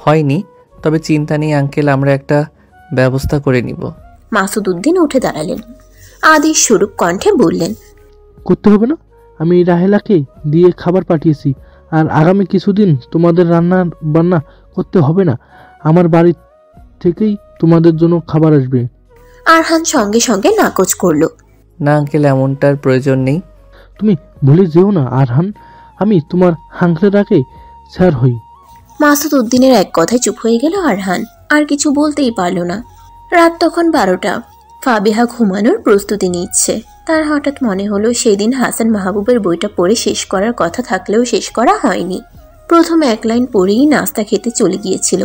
হয়নি, তবে চিন্তা নেই আঙ্কেল, আমরা একটা ব্যবস্থা করে নিব। মাসুদ উদ্দিন উঠে দাঁড়ালেন। আদিশ স্বরূপ কণ্ঠে বললেন, করতে হবে না, আমি রাহেলাকে দিয়ে খাবার পাঠিয়েছি। আর আগামী কিছুদিন তোমাদের রান্না বান্না করতে হবে না, আমার বাড়ি থেকেই তোমাদের জন্য খাবার আসবে। আরহান সঙ্গে সঙ্গে নাকচ করল। না আঙ্কেল, এমনটার প্রয়োজন নেই। তুমি ভুলে যেও না আরহান, আমি তোমার হাঙ্কলের আগে স্যার হই। মাসুদ উদ্দিনের এক কথায় চুপ হয়ে গেল আরহান, আর কিছু বলতেই পারল না। রাত তখন 12টা। ফাবিহা ঘুমানোর প্রস্তুতি নিচ্ছে। তার হঠাৎ মনে হলো সেদিন হাসান মাহবুবের বইটা পড়ে শেষ করার কথা থাকলেও শেষ করা হয়নি। প্রথম এক লাইন পড়েই নাস্তা খেতে চলে গিয়েছিল,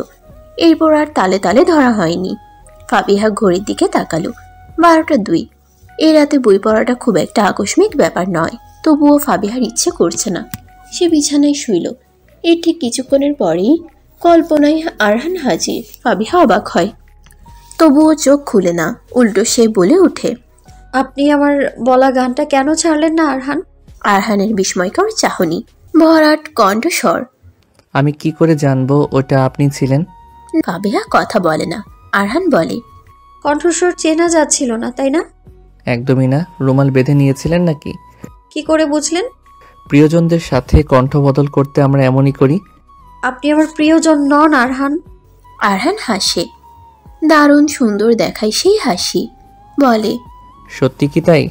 এরপর আর তালে তালে ধরা হয়নি। ফাবিহা ঘড়ির দিকে তাকালো, 12টা 2। এই রাতে বই পড়াটা খুব একটা আকস্মিক ব্যাপার নয়, তবুও ফাবিহার ইচ্ছে করছে না। সে বিছানায় শুইল। এর ঠিক কিছুক্ষণের পরেই কল্পনায় আরহান হাজির। ফাবিহা অবাক হয়, তবুও চোখ খুলে না, উল্টো সে বলে ওঠে, আপনি আমার বলা গানটা কেন ছাড়লেন না আরহান? আরহানের বিস্ময়কর চাহনি, ভরাট কণ্ঠস্বর। আমি কি করে জানবো ওটা আপনি ছিলেন? ফাবিহা কথা বলে না। আরহান বলে, কণ্ঠস্বর চেনা যাচ্ছিল না, তাই না? একদমই না। রুমাল বেঁধে নিয়েছিলেন নাকি? কি করে বুঝলেন? প্রিয়জনদের সাথে কণ্ঠ বদল করতে আমরা এমনই করি। আপনি আমার প্রিয়জন নন আরহান। আরহান হাসে, দারুণ সুন্দর দেখায় সেই হাসি। বলে, সত্যি কি তাই?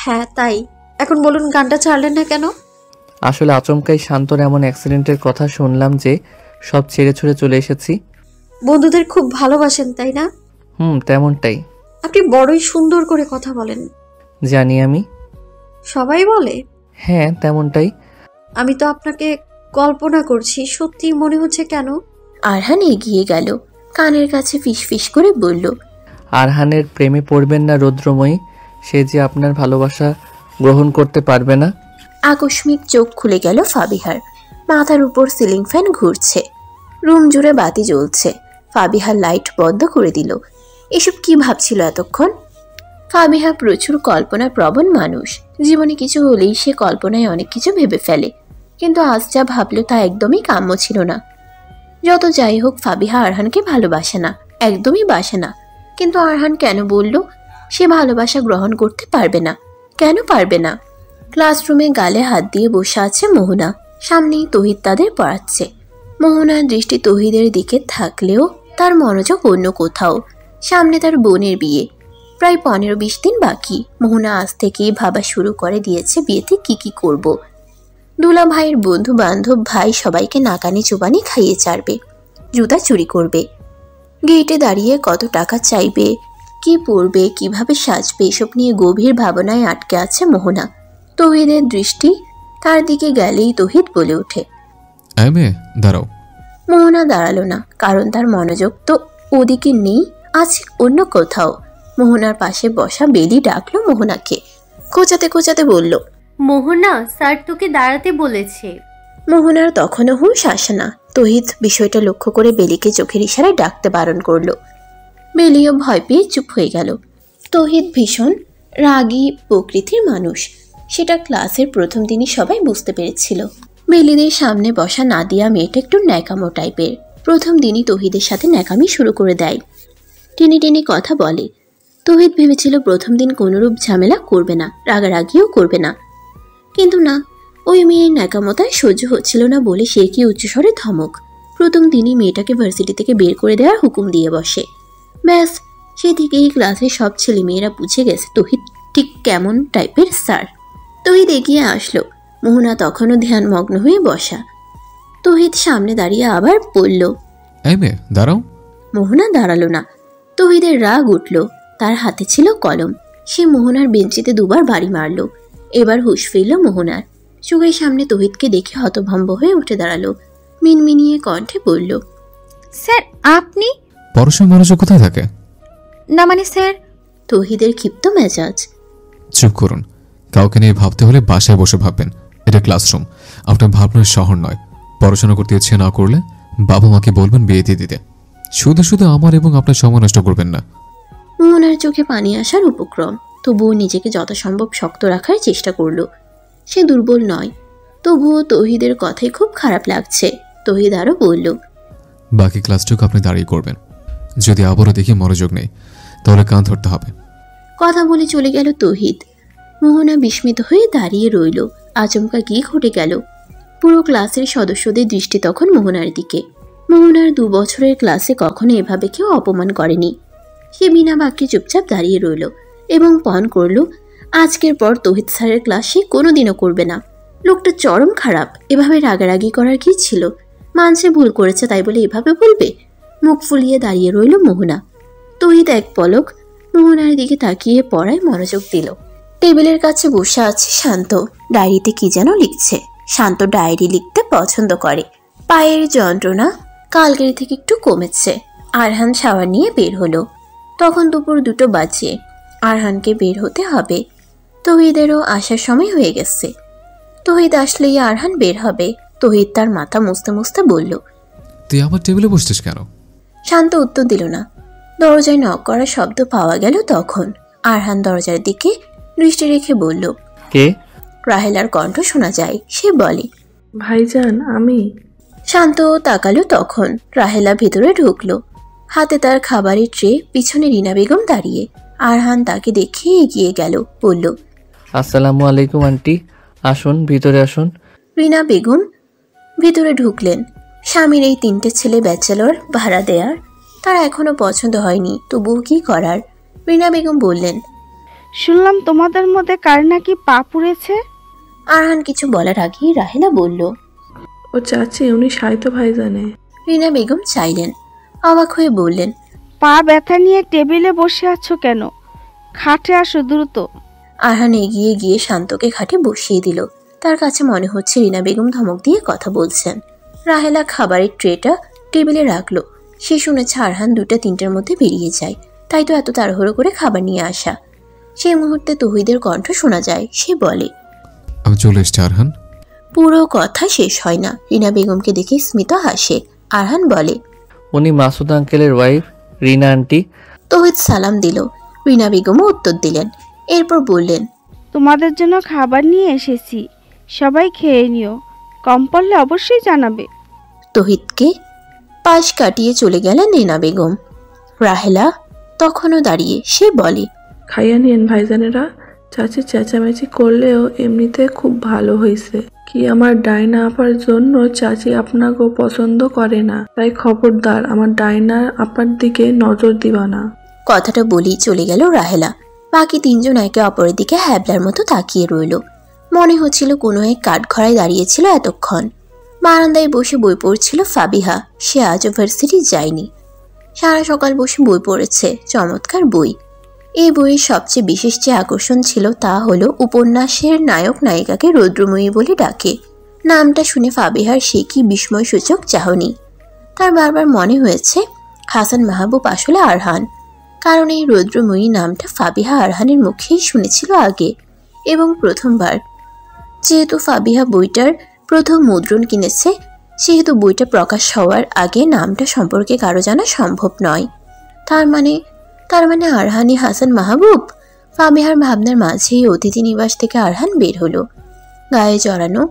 হ্যাঁ তাই। এখন বলুন গানটা ছাড়লেন না কেন? আসলে আচমকাই শান্তর এমন অ্যাক্সিডেন্টের কথা শুনলাম যে সব ছেড়ে ছুড়ে চলে এসেছি। বন্ধুদের খুব ভালোবাসেন তাই না? তেমনটাই। আপনি বড়ই সুন্দর করে কথা বলেন। জানি আমি। সবাই বলে? হ্যাঁ তেমনটাই। আমি তো আপনাকে কল্পনা করছি, সত্যি মনে হচ্ছে কেন? আরহান এগিয়ে গেল, কানের কাছে ফিসফিস করে বলল, আরহানের প্রেমে পড়বেন না রৌদ্রময়ী, সে যে আপনার ভালোবাসা গ্রহণ করতে পারবে না। আকস্মিক চোখ খুলে গেল ফাবিহার। মাথার উপর সিলিং ফ্যান ঘুরছে, রুম জুড়ে বাতি জ্বলছে। ফাবিহার লাইট বন্ধ করে দিল। এসব কি ভাবছিল এতক্ষণ? ফাবিহা প্রচুর কল্পনা প্রবণ মানুষ। জীবনে কিছু হলেই সে কল্পনায় অনেক কিছু ভেবে ফেলে, কিন্তু আজ যা ভাবল তা একদমই কাম্য ছিল না। যত যাই হোক, ফাবিহা আরহানকে ভালোবাসে না, একদমই বাসে না। কিন্তু আরহান কেন বলল সে ভালোবাসা গ্রহণ করতে পারবে না? কেন পারবে না? ক্লাসরুমে গালে হাত দিয়ে বসে আছে মোহনা, সামনেই তহিদ তাদের পড়াচ্ছে। মোহনার দৃষ্টি তহিদের দিকে থাকলেও তার মনোযোগ অন্য কোথাও। সামনে তার বোনের বিয়ে, প্রায় 15-20 দিন বাকি। মোহনা আজ থেকেই ভাবা শুরু করে দিয়েছে বিয়েতে কি করব। দুলা ভাইয়ের বন্ধু বান্ধব ভাই সবাইকে নাকানি চুবানি খাইয়ে ছাড়বে, জুতা চুরি করবে, গেটে দাঁড়িয়ে কত টাকা চাইবে, কি পরবে, কিভাবে সাজবে, এসব নিয়ে গভীর ভাবনায় আটকে আছে মোহনা। তহিদের দৃষ্টি তার দিকে গেলেই তহিদ বলে ওঠে, দাঁড়াও। মোহনা দাঁড়ালো না, কারণ তার মনোযোগ তো ওদিকে নেই, আছে অন্য কোথাও। মোহনার পাশে বসা বেলি ডাকলো মোহনাকে, খোঁচাতে খোঁচাতে বলল, মোহনা, স্যার তোকে দাঁড়াতে বলেছে। মোহনার তখনও হুঁশ আসে না। তহিদ বিষয়টা লক্ষ্য করে বেলিকে চোখের ইশারায় ডাকতে বারণ করলো। বেলিও ভয় পেয়ে চুপ হয়ে গেল। তহিদ ভীষণ রাগী প্রকৃতির মানুষ, সেটা ক্লাসের প্রথম দিনই সবাই বুঝতে পেরেছিল। বেলিদের সামনে বসা নাদিয়া মেয়েটা একটু ন্যাকামো টাইপের। প্রথম দিনই তহিদের সাথে ন্যাকামি শুরু করে দেয়, টেনে টেনে কথা বলে। তহিদ ভেবেছিল প্রথম দিন কোনোরূপ ঝামেলা করবে না, রাগারাগিও করবে না, কিন্তু না, ওই মেয়ের ন্যাকামতায় সহ্য হচ্ছিল না বলে সে কি উচ্চস্বরে ধমক। প্রথম দিনই মেয়েটাকে ভার্সিটি থেকে বের করে দেওয়ার হুকুম দিয়ে বসে। ব্যাস, সে থেকেই ক্লাসের সব ছেলে মেয়েরা বুঝে গেছে তহিদ ঠিক কেমন টাইপের স্যার। তহিদ এগিয়ে আসলো, মোহনা তখনও ধ্যানমগ্ন হয়ে বসা। তহিদ সামনে দাঁড়িয়ে আবার বলল, দাঁড়াও। মোহনা দাঁড়ালো না। তহিদের রাগ উঠল, তার হাতে ছিল কলম। সে মোহনার বেঞ্চিতে দুবার বাড়ি মারল। এবার হুঁশ ফিরল মোহনার। চোখের সামনে তহিদকে দেখে হতভম্ব হয়ে উঠে দাঁড়ালো, মিনমিনিয়ে কণ্ঠে বলল, স্যার আপনি? পড়াশোনার মনোযোগ কোথায় থাকে? না মানে স্যার। তহিদের ক্ষিপ্ত মেজাজ। চুপ করুন, কাউকে নিয়ে ভাবতে হলে বাসায় বসে ভাববেন। এটা ক্লাসরুম, আপনার ভাবনার শহর নয়। পড়াশোনা করতে ইচ্ছে না করলে বাবা মাকে বলবেন বিয়ে দিয়ে দিতে। শুধু শুধু আমার এবং আপনার সময় নষ্ট করবেন না। মোহনার চোখে পানি আসার উপক্রম, তবুও নিজেকে যথাসম্ভব শক্ত রাখার চেষ্টা করল। সে দুর্বল নয়, তবুও তহিদের কথাই খুব খারাপ লাগছে। তহিদ আরও বলল, বাকি ক্লাসটুকু আপনি দাঁড়িয়ে করবেন। যদি আবারও দেখি মনোযোগ নেই তাহলে কান ধরতে হবে। কথা বলে চলে গেল তৌহিদ। মোহনা বিস্মিত হয়ে দাঁড়িয়ে রইল। আচমকা কি ঘটে গেল? পুরো ক্লাসের সদস্যদের দৃষ্টি তখন মোহনার দিকে। মোহনার 2 বছরের ক্লাসে কখনো এভাবে কেউ অপমান করেনি। সে বিনা বাক্যে চুপচাপ দাঁড়িয়ে রইল এবং পণ করল আজকের পর তৌহিদ স্যারের ক্লাস সে কোনোদিনও করবে না। লোকটা চরম খারাপ, এভাবে রাগারাগি করার কি ছিল? মানছে ভুল করেছে তাই বলে এভাবে বলবে? মুখ ফুলিয়ে দাঁড়িয়ে রইল মোহনা। তৌহিদ এক পলক মোহনার দিকে তাকিয়ে পড়ায় মনোযোগ দিল। টেবিলের কাছে বসে আছে শান্ত, ডায়েরিতে কি যেন লিখছে। শান্ত ডায়েরি লিখতে পছন্দ করে। পায়ের যন্ত্রণা কালকের থেকে একটু কমেছে। আরহান শাওয়ার নিয়ে বের হলো। তখন দুপুর 2টো বাজে। আরহানকে বের হতে হবে। তৌহিদেরও আসার সময় হয়ে গেছে। তৌহিদ আসলেই আরহান বের হবে। তৌহিদ তার মাথা মুছতে মুছতে বলল, তুই আমার টেবিলে বসছিস কেন? শান্ত উত্তর দিল না। দরজায় নক করার শব্দ পাওয়া গেল তখন। আরহান দরজার দিকে দৃষ্টি রেখে বলল, কে? রাহেলার কণ্ঠ শোনা যায়। সে বলে, ভাইজান আমি। শান্ত তাকালো তখন। রাহেলা ভিতরে ঢুকলো। হাতে তার খাবারের ট্রে, পিছনে রিনা বেগম দাঁড়িয়ে। আরহান তাকে দেখে এগিয়ে গেল, বলল, আসসালামু আলাইকুম আন্টি, আসুন ভিতরে আসুন। রিনা বেগম ভিতরে ঢুকলেন। স্বামীর এই 3টে ছেলে ব্যাচেলর, ভাড়া দেয়ার। তার এখনো পছন্দ হয়নি, তবুও কি করার। রিনা বেগম বললেন, শুনলাম তোমাদের মধ্যে কার নাকি পা পুড়েছে। আরহান কিছু বলার আগেই রাহেলা বলল, ও চাচি, উনি সাহিত্য ভাইজানে। রিনা বেগম চাইলেন। অবাক হয়ে বললেন, পা ব্যথা নিয়ে টেবিলে বসে আছো কেন? খাটে আসো দ্রুত। আরহান এগিয়ে গিয়ে শান্তকে খাটে বসিয়ে দিল। তার কাছে মনে হচ্ছে রিনা বেগম ধমক দিয়ে কথা বলছেন। রাহেলা খাবারের ট্রেটা টেবিলে রাখলো। সে শুনেছে আরহান 2টা-3টার মধ্যে বেরিয়ে যায়, তাই তো এত তাড়াহুড়ো করে খাবার নিয়ে আসা। সেই মুহূর্তে তৌহিদের কণ্ঠ শোনা যায়। সে বলে, আমি চলে এসছি আরহান। পুরো কথা শেষ হয় না। রিনা বেগমকে দেখে স্মিত হাসে। আরহান বলে, উনি মাসুদ আঙ্কেলের ওয়াইফ রিনা আন্টি। তৌহিদ সালাম দিল। রিনা বেগমও উত্তর দিলেন। এরপর বললেন, তোমাদের জন্য খাবার নিয়ে এসেছি, সবাই খেয়ে নিও, কম পড়লে অবশ্যই জানাবে। তৌহিদকে পাশ কাটিয়ে চলে গেলেন রিনা বেগম। রাহেলা তখনও দাঁড়িয়ে। সে বলে, খাইয়া নিয়েন ভাইজানেরা। চাচি চেঁচামেচি করলেও এমনিতে খুব ভালো হয়েছে। কি আমার ডাইনা আপার জন্য চাচি আপনাকেও পছন্দ করে না, তাই খবরদার আমার ডাইনা আপার দিকে নজর দিবা না। কথাটা বলেই চলে গেল রাহেলা। বাকি 3জন একে অপরের দিকে হ্যাবলার মতো তাকিয়ে রইল। মনে হচ্ছিল কোনো এক কাঠঘরায় দাঁড়িয়েছিল এতক্ষণ। বারান্দায় বসে বই পড়ছিল ফাবিহা। সে আজও ভার্সিটি যায়নি। সারা সকাল বসে বই পড়েছে। চমৎকার বই। এই বইয়ের সবচেয়ে বিশেষ যে আকর্ষণ ছিল তা হলো উপন্যাসের নায়ক নায়িকাকে রৌদ্রময়ী বলে ডাকে। নামটা শুনে ফাবিহার সে কি বিস্ময়সূচক চাহনি। তার বারবার মনে হয়েছে হাসান মাহবুব আসলে আরহান, কারণ এই রৌদ্রময়ী নামটা ফাবিহা আরহানের মুখেই শুনেছিল আগে এবং প্রথমবার। যেহেতু ফাবিহা বইটার প্রথম মুদ্রণ কিনেছে, সেহেতু বইটা প্রকাশ হওয়ার আগে নামটা সম্পর্কে কারো জানা সম্ভব নয়। তার মানে আরহানই হাসান মাহবুব। ফাবিহার ভাবনার মাঝেই অতিথি নিবাস থেকে আরহান বের হলো। গায়ে জড়ানো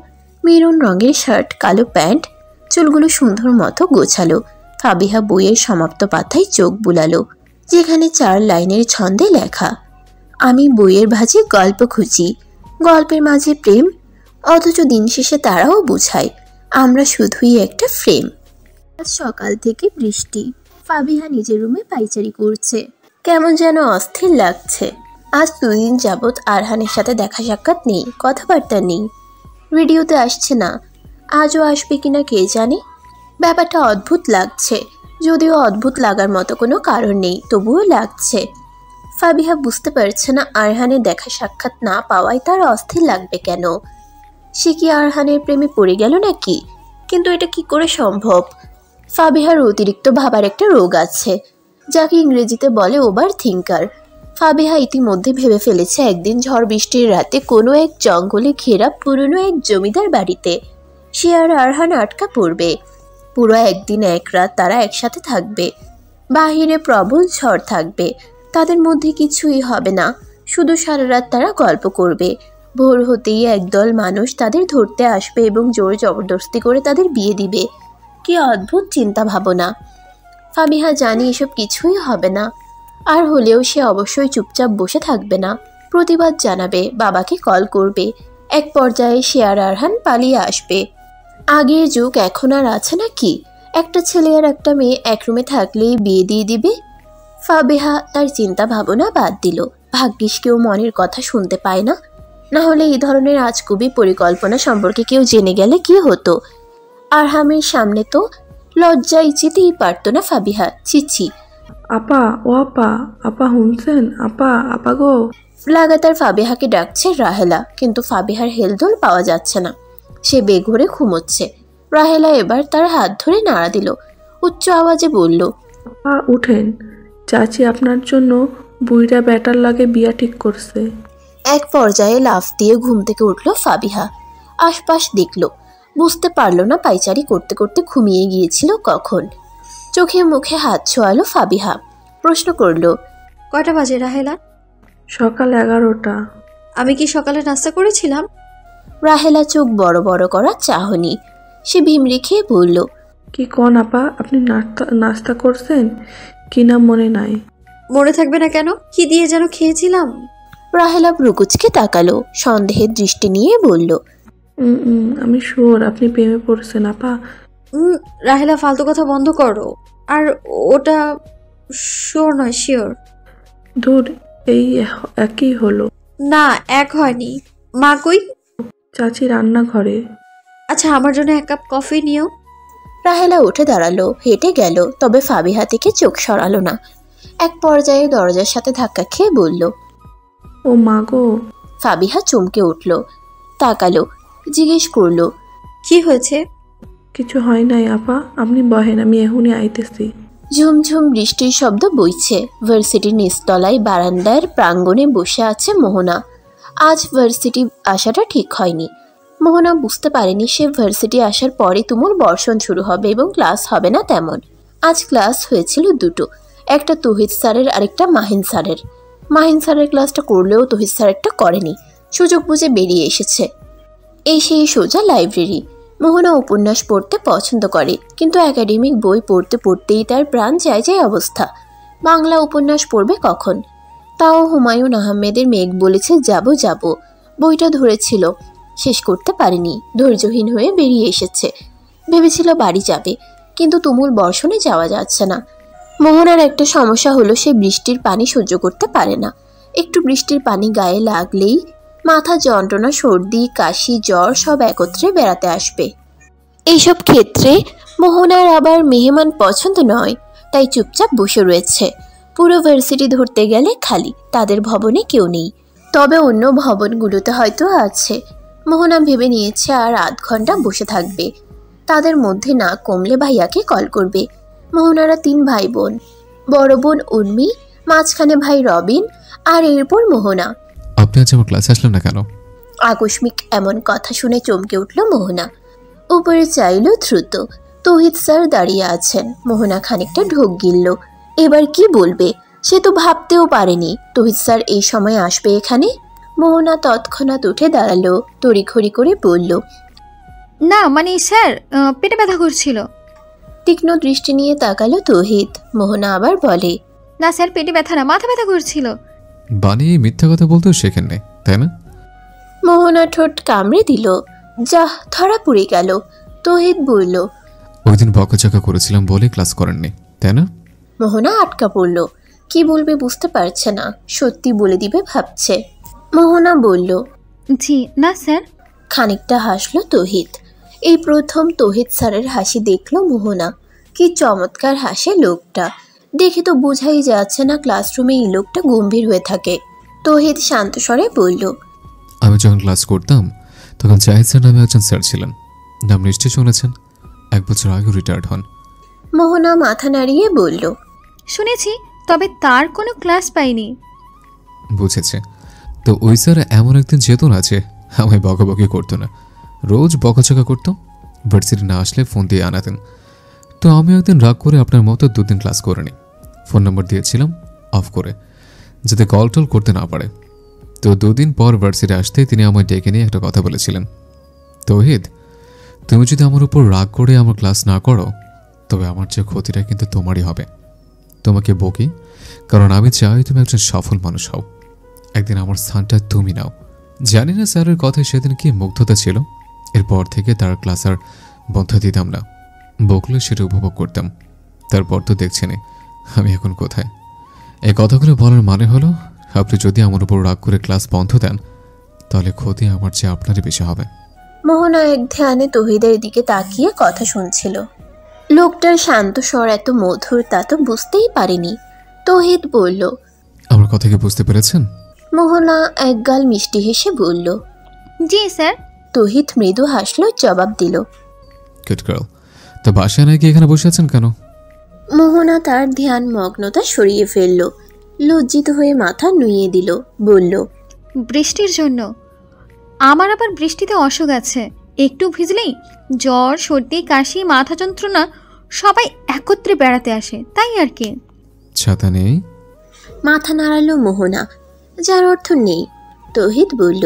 মেরুন রঙের শার্ট, কালো প্যান্ট, চুলগুলো সুন্দর মতো গোছালো। ফাবিহা বইয়ের সমাপ্ত পাতায় চোখ বুলালো, যেখানে 4 লাইনের ছন্দে লেখা, আমি বইয়ের ভাঁজে গল্প খুঁজি, গল্পের মাঝে প্রেম, অথচ দিন শেষে তারাও বুঝায় আমরা শুধুই একটা ফ্রেম। আজ সকাল থেকে বৃষ্টি। ফাবিহা নিজের রুমে পাইচারি করছে। কেমন যেন অস্থির লাগছে। আজ 2 দিন যাবৎ আরহানের সাথে দেখা সাক্ষাৎ নেই, কথাবার্তা নেই। ভিডিওতে আসছে না, আজও আসবে কিনা কে জানে। ব্যাপারটা অদ্ভুত লাগছে, যদিও অদ্ভুত লাগার মতো কোনো কারণ নেই, তবুও লাগছে। ফাবিহা বুঝতে পারছে না আরহানের দেখা সাক্ষাৎ না পাওয়ায় তার অস্থির লাগবে কেন। সে কি আরহানের প্রেমে পড়ে গেল নাকি? কিন্তু এটা কি করে সম্ভব? ফাবিহার অতিরিক্ত ভাবার একটা রোগ আছে, যাকে ইংরেজিতে বলে ওভার থিঙ্কার। ফাবিহা ইতিমধ্যে ভেবে ফেলেছে একদিন ঝড় বৃষ্টির রাতে কোনো এক জঙ্গলে ঘেরা পুরনো এক জমিদার বাড়িতে সে আর আরহান আটকা পড়বে। পুরো 1 দিন 1 রাত তারা একসাথে থাকবে। বাহিরে প্রবল ঝড় থাকবে, তাদের মধ্যে কিছুই হবে না, শুধু সারা রাত তারা গল্প করবে। ভোর হতেই একদল মানুষ তাদের ধরতে আসবে এবং জোর জবরদস্তি করে তাদের বিয়ে দিবে। কি অদ্ভুত চিন্তা ভাবনা। ফাবিহা জানি এসব কিছুই হবে না, আর হলেও সে অবশ্যই চুপচাপ বসে থাকবে না, প্রতিবাদ জানাবে, বাবাকে কল করবে। এক পর্যায়ে সে আর আরহান পালিয়ে আসবে। আগের যুগ এখন আর আছে নাকি? একটা ছেলে আর একটা মেয়ে এক রুমে থাকলেই বিয়ে দিয়ে দিবে। ফাবিহা তার চিন্তা ভাবনা বাদ দিল। ভাগ্যিস কেউ মনের কথা শুনতে পায় না, না হলে এই ধরনের আজগুবি পরিকল্পনা সম্পর্কে কেউ জেনে গেলে কি হতো। আরহামের সামনে তো লজ্জায় যেতেই পারতো না ফাবিহা। ছিছি। আপা, ও আপা, আপা শুনছেন? আপা, আপা গো। লাগাতার ফাবিহাকে ডাকছে রাহেলা, কিন্তু ফাবিহার হেলদোল পাওয়া যাচ্ছে না। সে বেঘরে ঘুমোচ্ছে। রাহেলা এবার তার হাত ধরে নাড়া দিল, উচ্চ আওয়াজে বলল, আপা উঠেন, চাচি আপনার জন্য বুইড়া ব্যাটার লাগে বিয়া ঠিক করছে। এক পর্যায়ে লাফ দিয়ে ঘুম থেকে উঠল ফাবিহা। আশপাশ দেখল, বুঝতে পারল না পাইচারি করতে করতে ঘুমিয়ে গিয়েছিল কখন। চোখে মুখে হাত ছোঁয়ালো ফাবিহা। প্রশ্ন করল, কয়টা বাজে রাহেলা? সকাল 11টা। আমি কি সকালে নাস্তা করেছিলাম? রাহেলা চোখ বড় বড় করা চাহনি। সে ভিমড়ি খেয়ে বলল, কি কন আপা, আপনি নাস্তা করছেন কি না মনে নাই? মনে থাকবে না কেন? কি দিয়ে যেন খেয়েছিলাম। রাহেলা ব্রুকুচকে তাকালো, সন্দেহের দৃষ্টি নিয়ে বলল, আমি শিওর আপনি প্রেমে পড়ছেন আপা। রাহেলা, ফালতু কথা বন্ধ করো। আর ওটা শিওর নয়, শিওর। ধুর, এই একই হলো। না, এক হয়নি। মা কই? চাচি রান্নাঘরে। আচ্ছা, আমার জন্য 1 কাপ কফি নিও। রাহেলা উঠে দাঁড়ালো, হেঁটে গেল, তবে ফাবিহা থেকে চোখ সরালো না। এক পর্যায়ে দরজার সাথে ধাক্কা খেয়ে বলল, ও মা গো। ফাবিহা চমকে উঠল, তাকালো, জিজ্ঞেস করলো, কি হয়েছে? কিছু হয় নাই আপা, আপনি বহেন, আমি এখনই আইতেছি। ঝুমঝুম বৃষ্টির শব্দ বইছে। ভার্সিটির নিচতলায় বারান্দার প্রাঙ্গণে বসে আছে মোহনা। আজ ভার্সিটি আসাটা ঠিক হয়নি। মোহনা বুঝতে পারেনি সে ভার্সিটি আসার পরে তুমুল বর্ষণ শুরু হবে এবং ক্লাস হবে না তেমন। আজ ক্লাস হয়েছিল দুটো, একটা তৌহিদ স্যারের, আরেকটা মাহিন স্যারের। মাহিন স্যারের ক্লাসটা করলেও তৌহিদ স্যারেরটা করেনি, সুযোগ বুঝে বেরিয়ে এসেছে। এই সেই সোজা লাইব্রেরি। মোহনা উপন্যাস পড়তে পছন্দ করে, কিন্তু একাডেমিক বই পড়তে পড়তেই তার প্রাণ যায় যায় অবস্থা। বাংলা উপন্যাস পড়বে কখন? তাও হুমায়ুন আহমেদের মেঘ বলেছে যাব যাব বইটা ধরেছিল, শেষ করতে পারেনি, ধৈর্যহীন হয়ে বেরিয়ে এসেছে। ভেবেছিল বাড়ি যাবে, কিন্তু তুমুল বর্ষণে যাওয়া যাচ্ছে না। মোহনার একটা সমস্যা হলো, সে বৃষ্টির পানি সহ্য করতে পারে না। একটু বৃষ্টির পানি গায়ে লাগলেই মাথা যন্ত্রণা, সর্দি, কাশি, জ্বর সব একত্রে বেড়াতে আসবে। এইসব ক্ষেত্রে মোহনার আবার মেহমান পছন্দ নয়, তাই চুপচাপ বসে রয়েছে। পুরো ভার্সিটি ধরতে গেলে খালি, তাদের ভবনে কেউ নেই, তবে অন্য ভবনগুলোতে হয়তো আছে। মোহনা ভেবে নিয়েছে আর 8 ঘন্টা বসে থাকবে। তাদের মধ্যে না কমলে ভাইয়াকে কল করবে। মোহনারা 3 ভাই বোন, বড় বোন উর্মি, মাঝখানে ভাই রবিন, আর এরপর মোহনা। আপনি আজ আমার ক্লাসে আসলেন না কেন? আকস্মিক এমন কথা শুনে চমকে উঠল মোহনা। উপরে চাইল দ্রুত, তৌহিদ স্যার দাঁড়িয়ে আছেন। মোহনা খানিকটা ঢোক গিলল, এবার কি বলবে? সে তো ভাবতেও পারেনি তৌহিদ স্যার এই সময় আসবে এখানে। মোহনা তৎক্ষণাৎ উঠে দাঁড়ালো, তড়িঘড়ি করে বলল, না মানে স্যার, পেটে ব্যথা করছিল। তীক্ষ্ণ দৃষ্টি নিয়ে তাকালো তৌহিদ। মোহনা আবার বলে, না স্যার, পেটে ব্যথা না, মাথা ব্যথা করছিল। বানিয়ে মিথ্যা কথা বলতেও শেখেন নেই, তাই না? মোহনা ঠোঁট কামড়ে দিল, যা ধরা পড়ে গেল। তৌহিদ বলল, ওই দিন বকাঝকা করেছিলাম বলে ক্লাস করেননি, তাই না? মোহনা আটকা পড়ল, কি বলবে বুঝতে পারছে না, সত্যি বলে দিবে ভাবছে। মোহনা বলল, জি না স্যার। খানিকটা হাসলো তৌহিদ। এই প্রথম তৌহিদ স্যারের হাসি দেখলো মোহনা। কি চমৎকার হাসে লোকটা, দেখে তো বোঝাই যাচ্ছে না ক্লাসরুমে এই লোকটা গম্ভীর হয়ে থাকে। তৌহিদ শান্ত স্বরে বলল, আমি যখন ক্লাস করতাম তখন জাহিদ স্যার নামে একজন স্যার ছিলেন, নাম নিশ্চয় শুনেছেন, 1 বছর আগে রিটায়ার্ড হন। মোহনা মাথা নাড়িয়ে বলল, শুনেছি, তবে তার কোনো ক্লাস পাইনি। বুঝেছে। তো ওই স্যার এমন একদিন যেত না যে আমায় বকাবকি করতো না, রোজ বকাঝকা করতো, ভার্সিটি না আসলে ফোন দিয়ে আনাতেন। তো আমি একদিন রাগ করে আপনার মতো 2 দিন ক্লাস করিনি, ফোন নাম্বার দিয়েছিলাম অফ করে, যাতে কল টল করতে না পারে। তো 2 দিন পর ভার্সিটি আসতে তিনি আমায় ডেকে নিয়ে একটা কথা বলেছিলেন, তৌহিদ তুমি যদি আমার উপর রাগ করে আমার ক্লাস না করো তবে আমার যে ক্ষতিটা কিন্তু তোমারই হবে। তোমাকে বকি কারণ আমি চাই তুমি একজন সফল মানুষ হও, একদিন আমার স্থানটা তুমি নাও। জানি না স্যারের কথায় সেদিন কি মুগ্ধতা ছিল, এরপর থেকে তার ক্লাস আর বন্ধ দিতাম না, বকলে সেটা উপভোগ করতাম। তারপর তো দেখছেনই আমি এখন কোথায়। এই কথাগুলো বলার মানে হলো আপনি যদি আমার উপর রাগ করে ক্লাস বন্ধ দেন তাহলে ক্ষতি আমার চেয়ে আপনারই বেশি হবে। মোহনা এক ধ্যানে তহিদের দিকে তাকিয়ে কথা শুনছিল। লোকটার শান্ত স্বর এত মধুর তা তো বুঝতেই পারেনি। তহিদ বলল, আমার কথা কি বুঝতে পেরেছেন? মোহনা একগাল মিষ্টি হেসে বলল, জি স্যার। তহিদ মৃদু হাসলো, জবাব দিল, গুড গার্ল। তো বাসায় নাকি এখানে বসে আছেন কেন? মোহনা তার ধ্যান মগ্নতা সরিয়ে ফেলল, লজ্জিত হয়ে মাথা নুইয়ে দিল, বলল, বৃষ্টির জন্য। আমার আবার বৃষ্টিতে অসুখ আছে, একটু ভিজলেই জ্বর, সর্দি, কাশি, মাথা যন্ত্রণা সবাই একত্রে বেড়াতে আসে, তাই আর কি। ছাতা নেই? মাথা নাড়ালো মোহনা, যার অর্থ নেই। তহিদ বলল,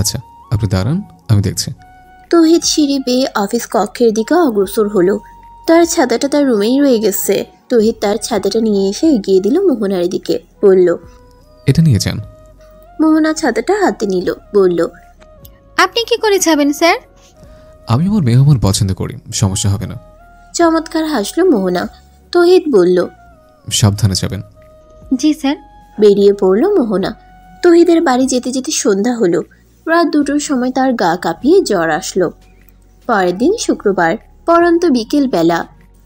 আচ্ছা আপনি দাঁড়ান, আমি দেখছি। তহিদ সিঁড়ি বেয়ে অফিস কক্ষের দিকে অগ্রসর হলো। তার ছাতাটা তার রুমেই রয়ে গেছে। তহিদ তার ছাতাটা নিয়ে এসে এগিয়ে দিল মোহনার দিকে, বলল, এটা নিয়ে যান। মোহনা ছাতাটা হাতে নিল, বলল, আপনি কি করে যাবেন স্যার? আমি আমার মেহমান পছন্দ করি, সমস্যা হবে না। চমৎকার হাসলো মোহনা। তহিদ বলল, সাবধানে যাবেন। জি স্যার। বেরিয়ে পড়ল মোহনা। তহিদের বাড়ি যেতে যেতে সন্ধ্যা হলো। রাত 2টোর সময় তার গা কাঁপিয়ে জ্বর আসলো। পরের দিন শুক্রবার, পরন্ত বিকেল বেলা।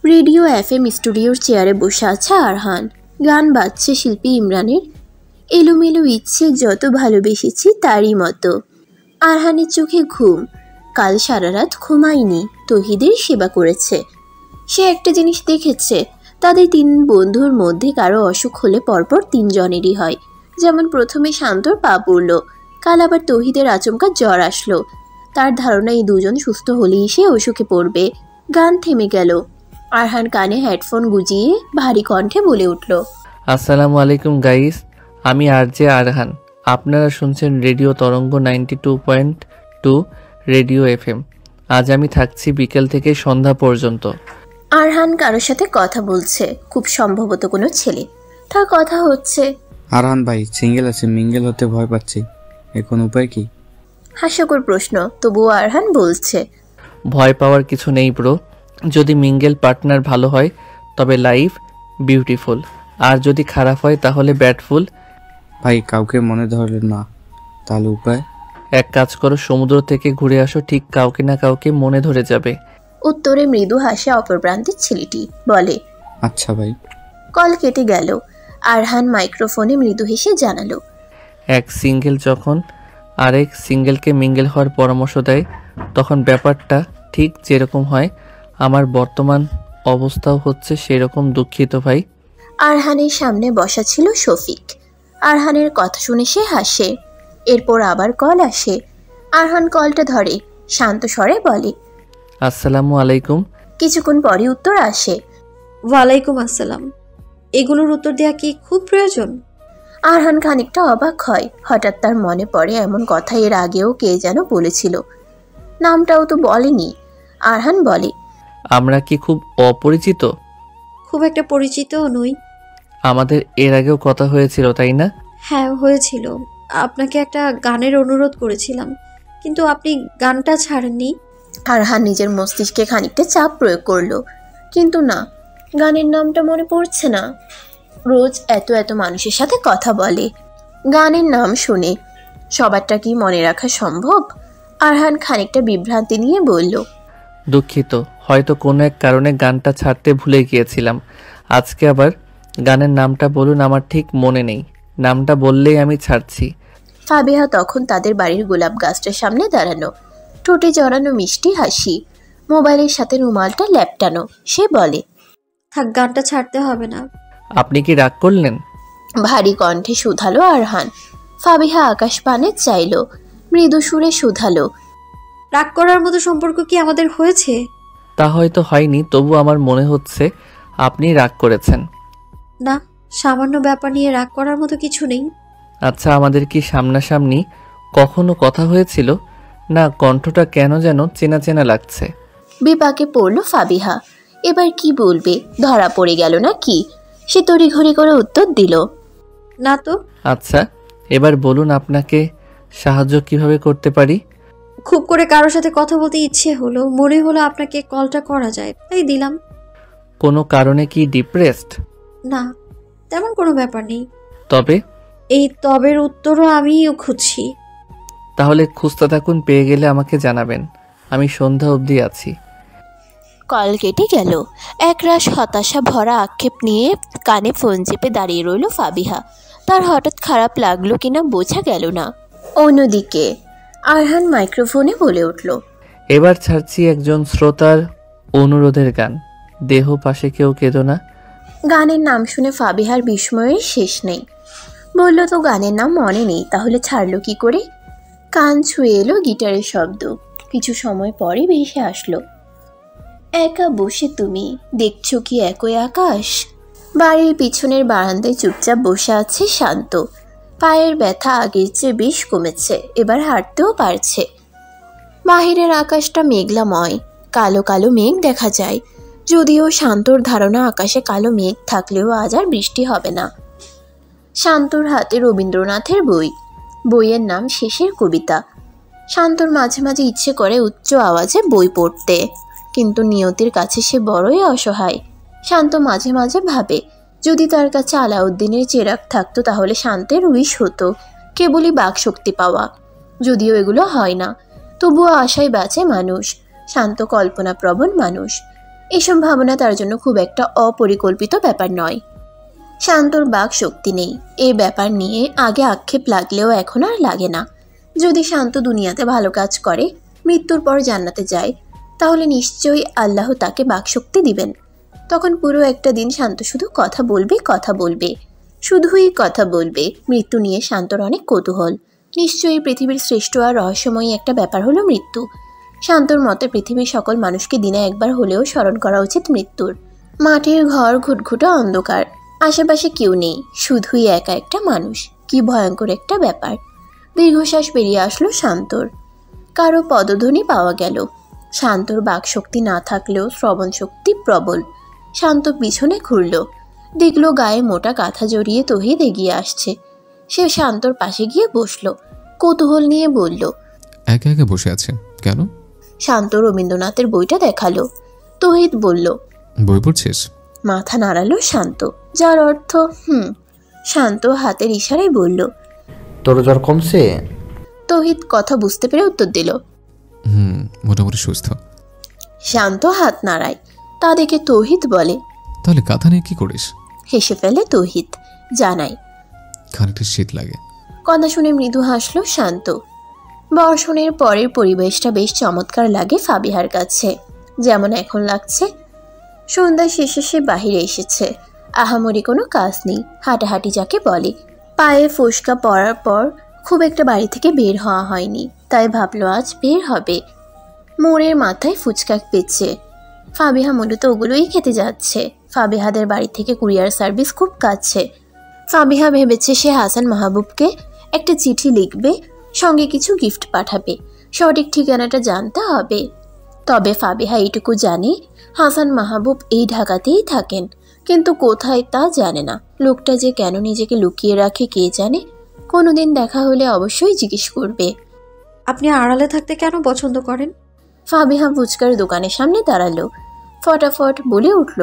রেডিও FM স্টুডিওর চেয়ারে বসে আছে আরহান। গান বাজছে শিল্পী ইমরানের। এলোমেলো ইচ্ছে, যত ভালোবেসেছি তারই মতো। আরহানের চোখে ঘুম। কাল সারা রাত ঘুমায়নি, তহিদের সেবা করেছে। সে একটা জিনিস দেখেছে, তাদের 3 বন্ধুর মধ্যে কারো অসুখ হলে পরপর 3 জনেরই হয়। যেমন প্রথমে শান্তর পা পড়ল, কাল আবার তহিদের আচমকা জ্বর আসলো। তার ধারণা এই 2 জন সুস্থ হলেই সে অসুখে পড়বে। গান থেমে গেল। আরহান কানে হেডফোন গুজিয়ে ভারী কণ্ঠে বলে উঠল, আসসালামু আলাইকুম গাইস, আমি আরজে আরহান। আপনারা শুনছেন রেডিও তরঙ্গ 92.2 রেডিও FM। আজ আমি থাকছি বিকেল থেকে সন্ধ্যা পর্যন্ত। আরহান কারোর সাথে কথা বলছে, খুব সম্ভবত কোনো ছেলে। তার কথা হচ্ছে, আরহান ভাই সিঙ্গেল আছে, মিঙ্গেল হতে ভয় পাচ্ছি, এখন উপায় কি? হাস্যকর প্রশ্ন, তবুও আরহান বলছে, ভয় পাওয়ার কিছু নেই ব্রো। যদি মিঙ্গেল পার্টনার ভালো হয় তবে লাইফ বিউটিফুল, আর যদি খারাপ হয় তাহলে ব্যাডফুল। ভাই কাউকে মনে ধরলেন না, তাহলে উপায়? এক কাজ করো, সমুদ্র থেকে ঘুরে আসো, ঠিক কাউকে না কাউকে মনে ধরে যাবে। উত্তরে মৃদু হাসে অপর প্রান্তের ছেলেটি, বলে, আচ্ছা ভাই। কল কেটে গেল। আরহান মাইক্রোফোনে মৃদু হেসে জানালো, এক সিঙ্গেল যখন আরেক সিঙ্গেলকে মিঙ্গেল হওয়ার পরামর্শ দেয় তখন ব্যাপারটা ঠিক যেরকম হয়, আমার বর্তমান অবস্থাও হচ্ছে সেরকম। দুঃখিত ভাই। আরহানের সামনে বসা ছিল শফিক। আরহানের কথা শুনে সে হাসে। এরপর আবার কল আসে। আরহান কলটা ধরে, শান্ত স্বরে বলে, আসসালামু আলাইকুম। কিছুক্ষণ পরে উত্তর আসে, ওয়ালাইকুম আসসালাম। এগুলোর উত্তর দেওয়া কি খুব প্রয়োজন? আরহান খানিকটা অবাক হয়। হঠাৎ তার মনে পড়ে এমন কথা এর আগেও কে যেন বলেছিল, নামটাও তো বলেনি। আরহান বলে, আমরা কি খুব অপরিচিত? খুব একটা পরিচিতও নই। আমাদের এর আগেও কথা হয়েছিল তাই না? হ্যাঁ হয়েছিল, আপনাকে একটা গানের অনুরোধ করেছিলাম, কিন্তু আপনি গানটা ছাড়েননি। আরহান নিজের মস্তিষ্কে খানিকটা চাপ প্রয়োগ করলো, কিন্তু না, গানের নামটা মনে পড়ছে না। রোজ এত এত মানুষের সাথে কথা বলে, গানের নাম শুনে সবারটা কি মনে রাখা সম্ভব? আরহান খানিকটা বিভ্রান্তি নিয়ে বলল, দুঃখিত, হয়তো কোনো এক কারণে গানটা ছাড়তে ভুলে গিয়েছিলাম। আজকে আবার গানের নামটা বলুন, আমার ঠিক মনে নেই। নামটা বললেই আমি ছাড়ছি। ফাবিহা তখন তাদের বাড়ির গোলাপ গাছটার সামনে দাঁড়ানো, ঠোঁটে জড়ানো মিষ্টি হাসি, মোবাইলের সাথে রুমালটা ল্যাপটানো। সে বলে, থাক, গানটা ছাড়তে হবে না। আপনি কি রাগ করলেন? ভারী কণ্ঠে শুধালো আরহান। ফাবিহা আকাশ পানে চাইল, মৃদু সুরে শুধালো, রাগ করার মতো সম্পর্ক কি আমাদের হয়েছে? তা হয়তো হয়নি, তবু আমার মনে হচ্ছে আপনি রাগ করেছেন। না, সামান্য ব্যাপার নিয়ে রাগ করার মতো কিছু নেই। আচ্ছা, আমাদের কি সামনাসামনি কখনো কথা হয়েছিল না, কণ্ঠটা কেন যেন চেনা চেনা লাগছে। বিপাকে পড়ল ফাবিহা। এবার কি বলবে, ধরা পড়ে গেল না কি? সে তড়িঘড়ি করে উত্তর দিল, না তো। আচ্ছা, এবার বলুন আপনাকে সাহায্য কিভাবে করতে পারি? খুব করে কারোর সাথে কথা বলতে ইচ্ছে হলো, মনে হলো আপনাকে কলটা করা যায়, তাই দিলাম। কোনো কারণে কি ডিপ্রেসড? না, তেমন কোনো ব্যাপার নেই। তবে? এই তবের উত্তরও আমিও খুঁজছি। তাহলে খুঁজতে থাকুন, পেয়ে গেলে আমাকে জানাবেন। আমি সন্ধ্যা অবধি আছি। কল কেটে গেল। একরাশ হতাশা ভরা আক্ষেপ নিয়ে কানে ফোন চেপে দাঁড়িয়ে রইল ফাবিহা। তার হঠাৎ খারাপ লাগলো কিনা বোঝা গেল না। অন্যদিকে আরহান মাইক্রোফোনে বলে উঠল, এবার ছাড়ছি একজন শ্রোতার অনুরোধের গান, দেহ পাশে কেউ কেঁদো না। গানের নাম শুনে ফাবিহার বিস্ময়ের শেষ নেই। বলল তো গানের নাম মনে নেই, তাহলে ছাড়লো কি করে? কান ছুঁয়ে এলো গিটারের শব্দ। কিছু সময় পরে ভেসে আসলো, একা বসে তুমি দেখছো কি একই আকাশ। বাড়ির পিছনের বারান্দায় চুপচাপ বসে আছে শান্ত। পায়ের ব্যথা আগের চেয়ে বেশ কমেছে, এবার হাঁটতেও পারছে। বাহিরের আকাশটা মেঘলাময়, কালো কালো মেঘ দেখা যায়। যদিও শান্তর ধারণা আকাশে কালো মেঘ থাকলেও আজ আর বৃষ্টি হবে না। শান্তর হাতে রবীন্দ্রনাথের বই। বইয়ের নাম শেষের কবিতা। শান্তর মাঝে মাঝে ইচ্ছে করে উচ্চ আওয়াজে বই পড়তে, কিন্তু নিয়তির কাছে সে বড়ই অসহায়। শান্ত মাঝে মাঝে ভাবে, যদি তার কাছে আলাউদ্দিনের চেরাগ থাকতো তাহলে শান্তের উইশ হতো, কেবলই বাকশক্তি পাওয়া। যদিও এগুলো হয় না, তবুও আশায় বাঁচে মানুষ। শান্ত কল্পনাপ্রবণ মানুষ। এসব ভাবনা তার জন্য খুব একটা অপরিকল্পিত ব্যাপার নয়। শান্তর বাকশক্তি নেই, এই ব্যাপার নিয়ে আগে আক্ষেপ লাগলেও এখন আর লাগে না। যদি শান্ত দুনিয়াতে ভালো কাজ করে, মৃত্যুর পর জান্নাতে যায়, তাহলে নিশ্চয়ই আল্লাহ তাকে বাকশক্তি দিবেন। তখন পুরো একটা দিন শান্ত শুধু কথা বলবে, কথা বলবে, শুধুই কথা বলবে। মৃত্যু নিয়ে শান্তর অনেক কৌতূহল। নিশ্চয়ই পৃথিবীর শ্রেষ্ঠ আর রহস্যময়ী একটা ব্যাপার হলো মৃত্যু। শান্তর মতে পৃথিবীর সকল মানুষকে দিনে একবার হলেও স্মরণ করা উচিত মৃত্যুর। মাটির ঘর, ঘুটঘুটা অন্ধকার, আশেপাশে কেউ নেই, শুধুই একা একটা মানুষ। কি ভয়ঙ্কর একটা ব্যাপার। দীর্ঘশ্বাস বেরিয়ে আসলো শান্তর। কারো পদধ্বনি পাওয়া গেল। শান্তর বাকশক্তি না থাকলেও শ্রবণ শক্তি প্রবল। শান্ত পিছনে ঘুরল, দেখল গায়ে মোটা কাঁথা জড়িয়ে তহিদ এগিয়ে আসছে। সে শান্তর পাশে গিয়ে বসল, কৌতূহল নিয়ে বলল, একা একা বসে আছে কেন? শান্ত রবীন্দ্রনাথের বইটা দেখালো। তহিদ বলল, বই পড়ছিস? মাথা নাড়ালো শান্ত, যার অর্থ হুম। শান্ত হাতের ইশারায় বলল, তোর জ্বর কমছে? তহিদ কথা বুঝতে পেরে উত্তর দিল, মোটামুটি সুস্থ। শান্ত হাত নাড়ায়। তা দেখে তৌহিদ বলে, তাহলে কাঁথা নিয়ে কি করিস? হেসে ফেলে তৌহিদ, জানায়, খানিকটা শীত লাগে। কথা শুনে মৃদু হাসলো শান্ত। বর্ষণের পরের পরিবেশটা বেশ চমৎকার লাগে ফাবিহার কাছে, যেমন এখন লাগছে। সন্ধ্যা শেষে সে বাহিরে এসেছে। আহামরি কোনো কাজ নেই, হাঁটাহাঁটি যাকে বলে। পায়ে ফোসকা পড়ার পর খুব একটা বাড়ি থেকে বের হওয়া হয়নি, তাই ভাবলো আজ বের হবে। মোড়ের মাথায় ফুচকা পেয়েছে। ফাবিহা মূলত ওগুলোই খেতে যাচ্ছে। ফাবিহাদের বাড়ি থেকে কুরিয়ার সার্ভিস খুব কাছে। ফাবিহা ভেবেছে সে হাসান মাহবুবকে একটা চিঠি লিখবে, সঙ্গে কিছু গিফট পাঠাবে। সঠিক ঠিকানাটা জানতে হবে। তবে ফাবিহা এইটুকু জানে হাসান মাহবুব এই ঢাকাতেই থাকেন, কিন্তু কোথায় তা জানে না। লোকটা যে কেন নিজেকে লুকিয়ে রাখে কে জানে। কোনোদিন দেখা হলে অবশ্যই জিজ্ঞেস করবে। আপনি আড়ালে থাকতে কেন পছন্দ করেন? ফাবিহা ফুচকার দোকানের সামনে দাঁড়ালো, ফটাফট বলে উঠল,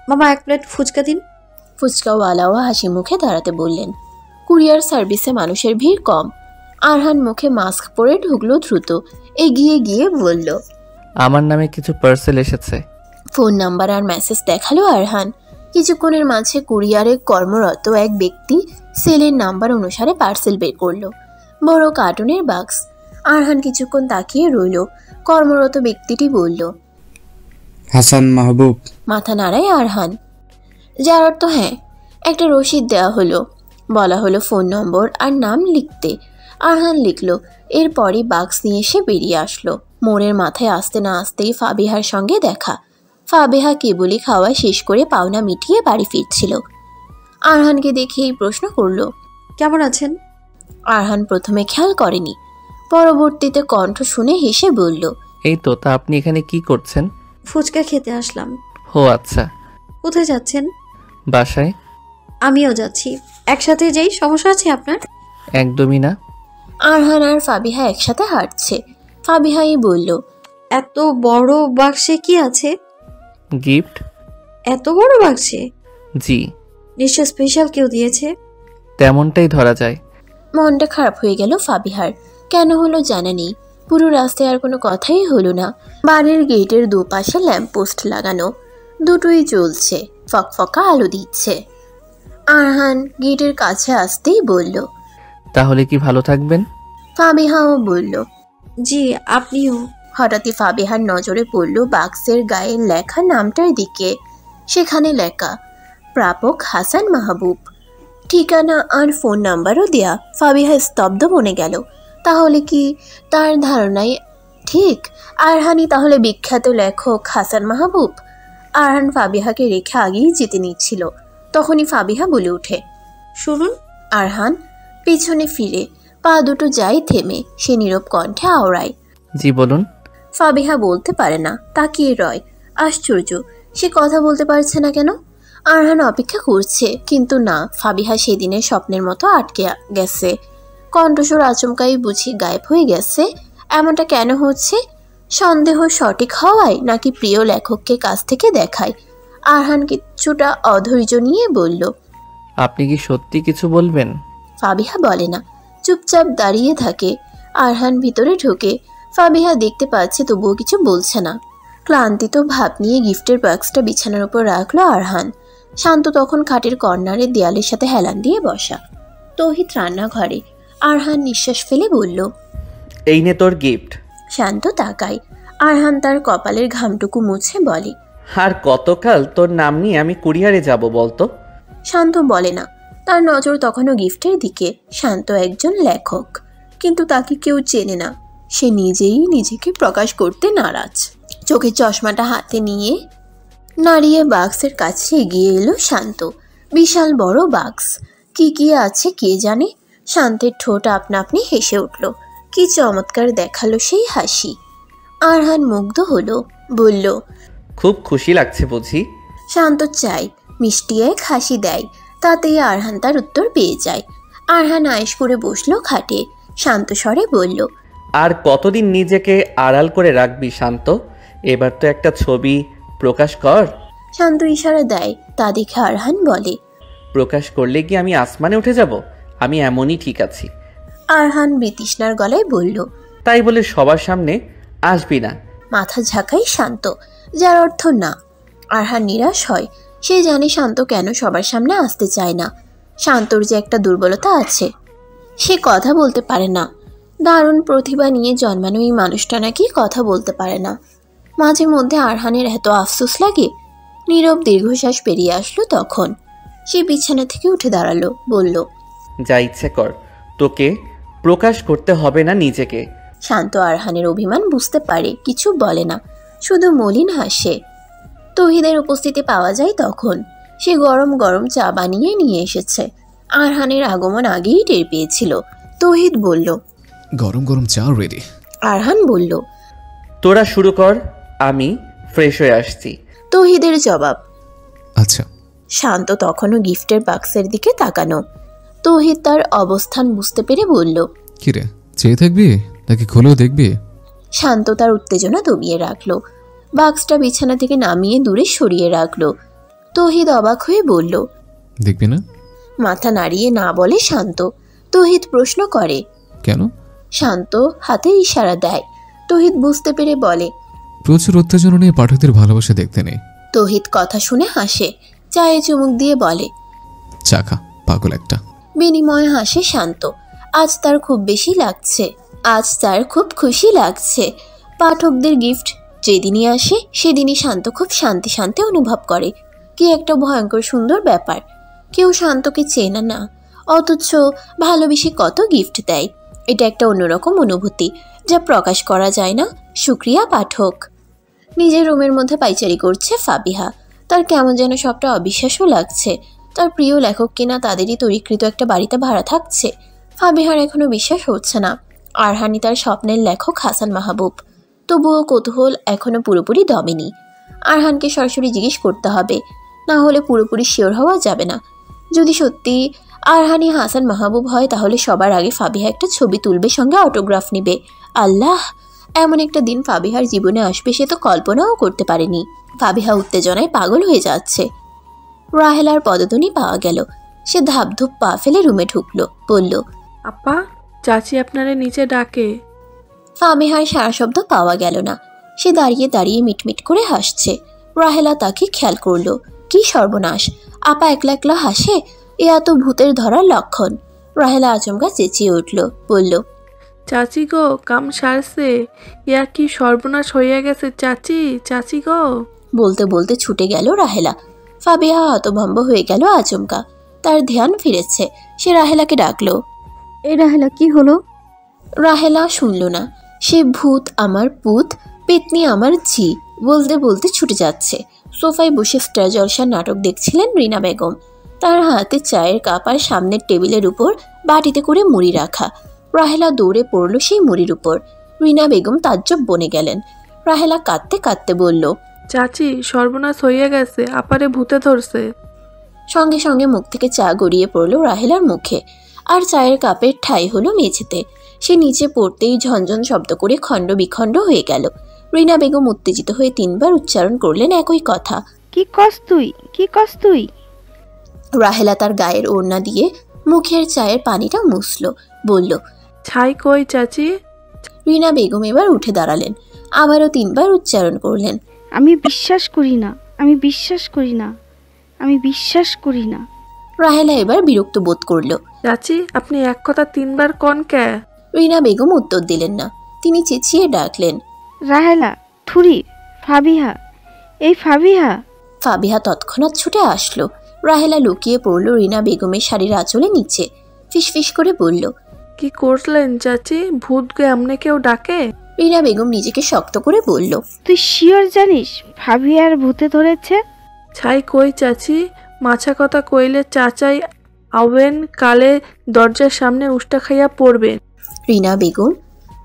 মামা 1 প্লেট ফুচকা দিন। ফুচকাওয়ালাও হাসি মুখে দাঁড়াতে বললেন। কুরিয়ার সার্ভিসে মানুষের ভিড় কম। আরহান মুখে মাস্ক পরে ঢুকলো দ্রুত। এগিয়ে গিয়ে বলল, আমার নামে কিছু পার্সেল এসেছে। ফোন নাম্বার আর মেসেজ দেখালো আরহান। কিছুক্ষণের মাঝে কুরিয়ারে কর্মরত এক ব্যক্তি সেলের নাম্বার অনুসারে পার্সেল বের করলো। বড় কার্টুনের বাক্স। আরহান কিছুক্ষণ তাকিয়ে রইল। কর্মরত ব্যক্তিটি বলল, হাসান মাহবুব। মাথা নাড়ায় আরহান, যার অর্থ হ্যাঁ। একটা রসিদ দেওয়া হলো। বলা হলো ফোন নম্বর আর নাম লিখতে। আরহান লিখল। এরপরই বাক্স নিয়ে এসে বেরিয়ে আসলো। মোড়ের মাথায় আসতে না আসতেই ফাবিহার সঙ্গে দেখা। ফাবিহা কেবলই খাওয়া শেষ করে পাওনা মিটিয়ে বাড়ি ফিরছিল। আরহানকে দেখেই প্রশ্ন করল, কেমন আছেন? আরহান প্রথমে খেয়াল করেনি। পরবর্তীতে কণ্ঠ শুনে হেসে বলল, এই তো, তা আপনি এখানে কি করছেন? ফুচকা খেতে আসলাম। ও আচ্ছা। কোথায় যাচ্ছেন? বাসায়। আমিও যাচ্ছি। একসাথে যাই, সমস্যা আছে আপনার? একদমই না। আরহান আর ফাবিহা একসাথে হাঁটছে। ফাবিহাই বলল, এত বড় বাক্সে কি আছে? গিফট। এত বড় বাক্সে? জি। নিশ্চয় স্পেশাল কেউ দিয়েছে। তেমনটাই ধরা যায়। মনটা খারাপ হয়ে গেল ফাবিহার। কেন হলো জানা নেই। পুরো রাস্তায় আর কোনো কথাই হলো না। বাড়ির গেটের দুপাশে ল্যাম্পপোস্ট লাগানো, দুটোই জ্বলছে, ফকফকা আলো দিচ্ছে। আরহান গেটের কাছে আসতেই বলল, তাহলে কি ভালো থাকবেন? ফাবিহাও বলল, জি আপনিও। হঠাৎই ফাবিহার নজরে পড়ল বাক্সের গায়ে লেখা নামটার দিকে। সেখানে লেখা প্রাপক হাসান মাহবুব। ঠিকানা আর ফোন নাম্বারও দেয়া। ফাবিহা স্তব্ধ মনে গেল। তাহলে কি তার ধারণাই ঠিক? আরহানই তাহলে বিখ্যাত লেখক হাসান মাহবুব। আরহান ফাবিহাকে রেখে আগেই যেতে নিচ্ছিল। তখনই ফাবিহা বলে ওঠে, শুনুন। আরহান পিছনে ফিরে পা দুটো যায় থেমে সে নীরব কণ্ঠে আওড়ায়, জি বলুন। ফাবিহা বলতে পারে না, তাকিয়ে রয়। আশ্চর্য, সে কথা বলতে পারছে না কেন? আরহান অপেক্ষা করছে, কিন্তু না, ফাবিহা সেদিনের স্বপ্নের মতো আটকে গেছে। কণ্ঠস্বর আচমকাই বুঝি গায়েব হয়ে গেছে। এমনটা কেন হচ্ছে? সন্দেহ সঠিক হওয়ায় নাকি প্রিয় লেখককে কাছ থেকে দেখায়? আরহান কিছুটা অধৈর্য নিয়ে বলল, আপনি কি সত্যি কিছু বলবেন? ফাবিহা বলে না, চুপচাপ দাঁড়িয়ে থাকে। আরহান ভিতরে ঢোকে। ফাবিহা দেখতে পাচ্ছে তবুও কিছু বলছে না। ক্লান্তিত ভাব নিয়ে গিফটের বাক্সটা বিছানার উপর রাখলো আরহান। শান্ত তখন খাটের কর্নারে দেয়ালের সাথে হেলান দিয়ে বসা। তৌহিদ রান্নাঘরে। আরহান নিঃশ্বাস ফেলে বলল, এই নে তোর গিফট। শান্ত তাকায়। আরহান তার কপালের ঘামটুকু মুছে বলে, আর কতকাল তোর নাম নিয়ে আমি কুরিয়ারে যাব বলতো? শান্ত বলে না। তার নজর তখনও গিফটের দিকে। শান্ত একজন লেখক, কিন্তু তাকে কেউ চেনে না। সে নিজেই নিজেকে প্রকাশ করতে নারাজ। চোখের চশমাটা হাতে নিয়ে নাড়িয়ে বাক্সের কাছে এগিয়ে এলো শান্ত। বিশাল বড় বাক্স, কি কি আছে কে জানে। শান্তের ঠোঁট আপনা আপনি হেসে উঠল। কি চমৎকার দেখালো সেই হাসি। আরহান মুগ্ধ হলো, বলল, খুব খুশি লাগছে বুঝি? শান্ত চাই, মিষ্টি এক হাসি দেয়। তাতেই আরহান তার উত্তর পেয়ে যায়। আরহান আয়েশ করে বসলো খাটে। শান্ত স্বরে বলল, আর কতদিন নিজেকে আড়াল করে রাখবি শান্ত? এবার তো একটা ছবি প্রকাশ কর। শান্ত ইশারা দেয়। তা দেখে আরহান বলে, প্রকাশ করলে কি আমি আসমানে উঠে যাব? আমি এমনই ঠিক আছি। আরহান বিতৃষ্ণার গলায় বলল, তাই বলে সবার সামনে আসবি না। মাথা ঝাঁকাই শান্ত, যার অর্থ না। আরহান নিরাশ হয়। সে জানে শান্ত কেন সবার সামনে আসতে চায় না। শান্তর যে একটা দুর্বলতা আছে, সে কথা বলতে পারে না। দারুণ প্রতিভা নিয়ে জন্মানো এই মানুষটা নাকি কথা বলতে পারে না। মাঝে মধ্যে আরহানের এত আফসোস লাগে। নীরব দীর্ঘশ্বাস পেরিয়ে আসলো তখন। সে বিছানা থেকে উঠে দাঁড়ালো, বলল, যা ইচ্ছে কর, তোকে প্রকাশ করতে হবে না নিজেকে। শান্ত আরহানের অভিমান বুঝতে পারে, কিছু বলে না, শুধু মলিন হাসে। তৌহিদের উপস্থিতি পাওয়া যায় তখন। সে গরম গরম চা বানিয়ে নিয়ে এসেছে। আরহানের আগমন আগেই টের পেয়েছিল। তৌহিদ বলল, গরম গরম চা রেডি। আরহান বলল, তোরা শুরু কর, আমি ফ্রেশ হয়ে আসছি। তৌহিদের জবাব। আচ্ছা। শান্ত তখনও গিফটের বাক্সের দিকে তাকানো। তৌহিদ তার অবস্থান বুঝতে পেরে বলল, কিরে, চেয়ে থাকবি নাকি খুলেও দেখবি? শান্ত তার উত্তেজনা দমিয়ে রাখলো। বাক্সটা বিছানা থেকে নামিয়ে দূরে সরিয়ে রাখলো। তৌহিদ অবাক হয়ে বলল, দেখবি না? মাথা নাড়িয়ে না বলে শান্ত। তৌহিদ প্রশ্ন করে, কেন? শান্ত হাতে ইশারা দেয়। তৌহিদ বুঝতে পেরে বলে, প্রচুর উত্তেজনা নিয়ে পাঠকদের ভালোবাসা দেখতে নেই। তৌহিদ কথা শুনে হাসে। চায়ে চুমুক দিয়ে বলে, চা খা, পাগল একটা। বিনিময়ে হাসে শান্ত। আজ তার খুব বেশি লাগছে। আজ তার খুব খুশি লাগছে। পাঠকদের গিফট যেদিনই আসে সেদিনই শান্ত খুব শান্তি শান্তি অনুভব করে। কি একটা ভয়ঙ্কর সুন্দর ব্যাপার। কেউ শান্তকে চেনে না, অথচ ভালোবেসে কত গিফট দেয়। এটা একটা অন্যরকম অনুভূতি, যা প্রকাশ করা যায় না। শুক্রিয়া পাঠক। নিজের রুমের মধ্যে পাইচারি করছে ফাবিহা। তার কেমন যেন সবটা অবিশ্বাসও লাগছে। তার প্রিয় লেখক কিনা তাদেরই তৈরিকৃত একটা বাড়িতে ভাড়া থাকছে। ফাবিহার এখনো বিশ্বাস হচ্ছে না। আরহানি তার স্বপ্নের লেখক হাসান মাহবুব। তবুও কৌতূহল এখনো পুরোপুরি দমেনি। আরহানকে সরাসরি জিজ্ঞেস করতে হবে, না হলে পুরোপুরি শিওর হওয়া যাবে না। যদি সত্যি আরহানি হাসান মাহবুব হয় তাহলে সবার আগে ফাবিহা একটা ছবি তুলবে, সঙ্গে অটোগ্রাফ নেবে। আল্লাহ, এমন একটা দিন ফাবিহার জীবনে আসবে সে তো কল্পনাও করতে পারেনি। ফাবিহা উত্তেজনায় পাগল হয়ে যাচ্ছে। রাহেলার পদধ্বনি পাওয়া গেল। সে ধাপধুপ পা ফেলে রুমে ঢুকলো, বলল, আপা, চাচি আপনারে নিচে ডাকে। ফাবিহার সারা শব্দ পাওয়া গেল না। সে দাঁড়িয়ে দাঁড়িয়ে মিটমিট করে হাসছে। রাহেলা তাকে খেয়াল করলো। কি সর্বনাশ, আপা একলা একলা হাসে, এ এত ভূতের ধরার লক্ষণ। রাহেলা আচমকা চেঁচিয়ে উঠল, বলল, চাচি গো, কাম সারছে, ইয়া কি সর্বনাশ হইয়া গেছে চাচি, চাচি গো। বলতে বলতে ছুটে গেল রাহেলা। ফাবিহা হতভম্ব হয়ে গেল আচমকা। তার ধ্যান ফিরেছে। সে রাহেলাকে ডাকলো। এই রাহেলা, কি হলো? রাহেলা শুনল না। সে ভূত আমার পুত, পেতনি আমার ঝি বলতে বলতে ছুটে যাচ্ছে। সোফায় বসে স্টার জলসার নাটক দেখছিলেন রিনা বেগম। তার হাতে চায়ের কাপ আর সামনের টেবিলের উপর বাটিতে করে মুড়ি রাখা। রাহেলা দৌড়ে পড়ল সেই মুড়ির উপর। রিনা বেগম তাজ্জব বনে গেলেন। রাহেলা কাঁদতে কাঁদতে বলল, চাচি, সর্বনাশ হইয়া গেছে, আপারে ভূতে ধরছে। সঙ্গে সঙ্গে মুখ থেকে চা গড়িয়ে পড়ল রাহেলার মুখে, আর চায়ের কাপের ঠাই হলো মেঝেতে। সে নিচে পড়তেই ঝনঝন শব্দ করে খণ্ড বিখণ্ড হয়ে গেল। রিনা বেগম উত্তেজিত হয়ে 3 বার উচ্চারণ করলেন একই কথা, কি কস তুই, কি কস তুই। রাহেলা তার গায়ের ওড়না দিয়ে মুখের চায়ের পানিটা মুছল, বলল, ছাই কই চাচি। রিনা বেগম এবার উঠে দাঁড়ালেন। আবারও 3 বার উচ্চারণ করলেন, আমি বিশ্বাস করি না, আমি বিশ্বাস করি না, আমি বিশ্বাস করি না। রাহেলা এবার বিরক্ত বোধ করল। চাচি, আপনি এক কথা 3 বার কন কে? রিনা বেগম উত্তর দিলেন না। তিনি চেঁচিয়ে ডাকলেন, রাহেলা, থুরি, ফাবিহা, এই ফাবিহা। ফাবিহা তৎক্ষণাৎ ছুটে আসলো। রাহেলা লুকিয়ে পড়ল রিনা বেগমের শাড়ির আঁচলে নিচে। ফিসফিস করে বলল, কি করলেন চাচি? ভূত গে আমনে কেউ ডাকে? রিনা বেগম নিজেকে শক্ত করে বলল, তুই শিওর জানিস ফাবিয়ার ভূতে ধরেছে? ছাই কই চাচি, মাছা কথা কইলে চাচাই আওয়েন কালে দরজার সামনে উষ্টা খাইয়া পড়বেন। রিনা বেগম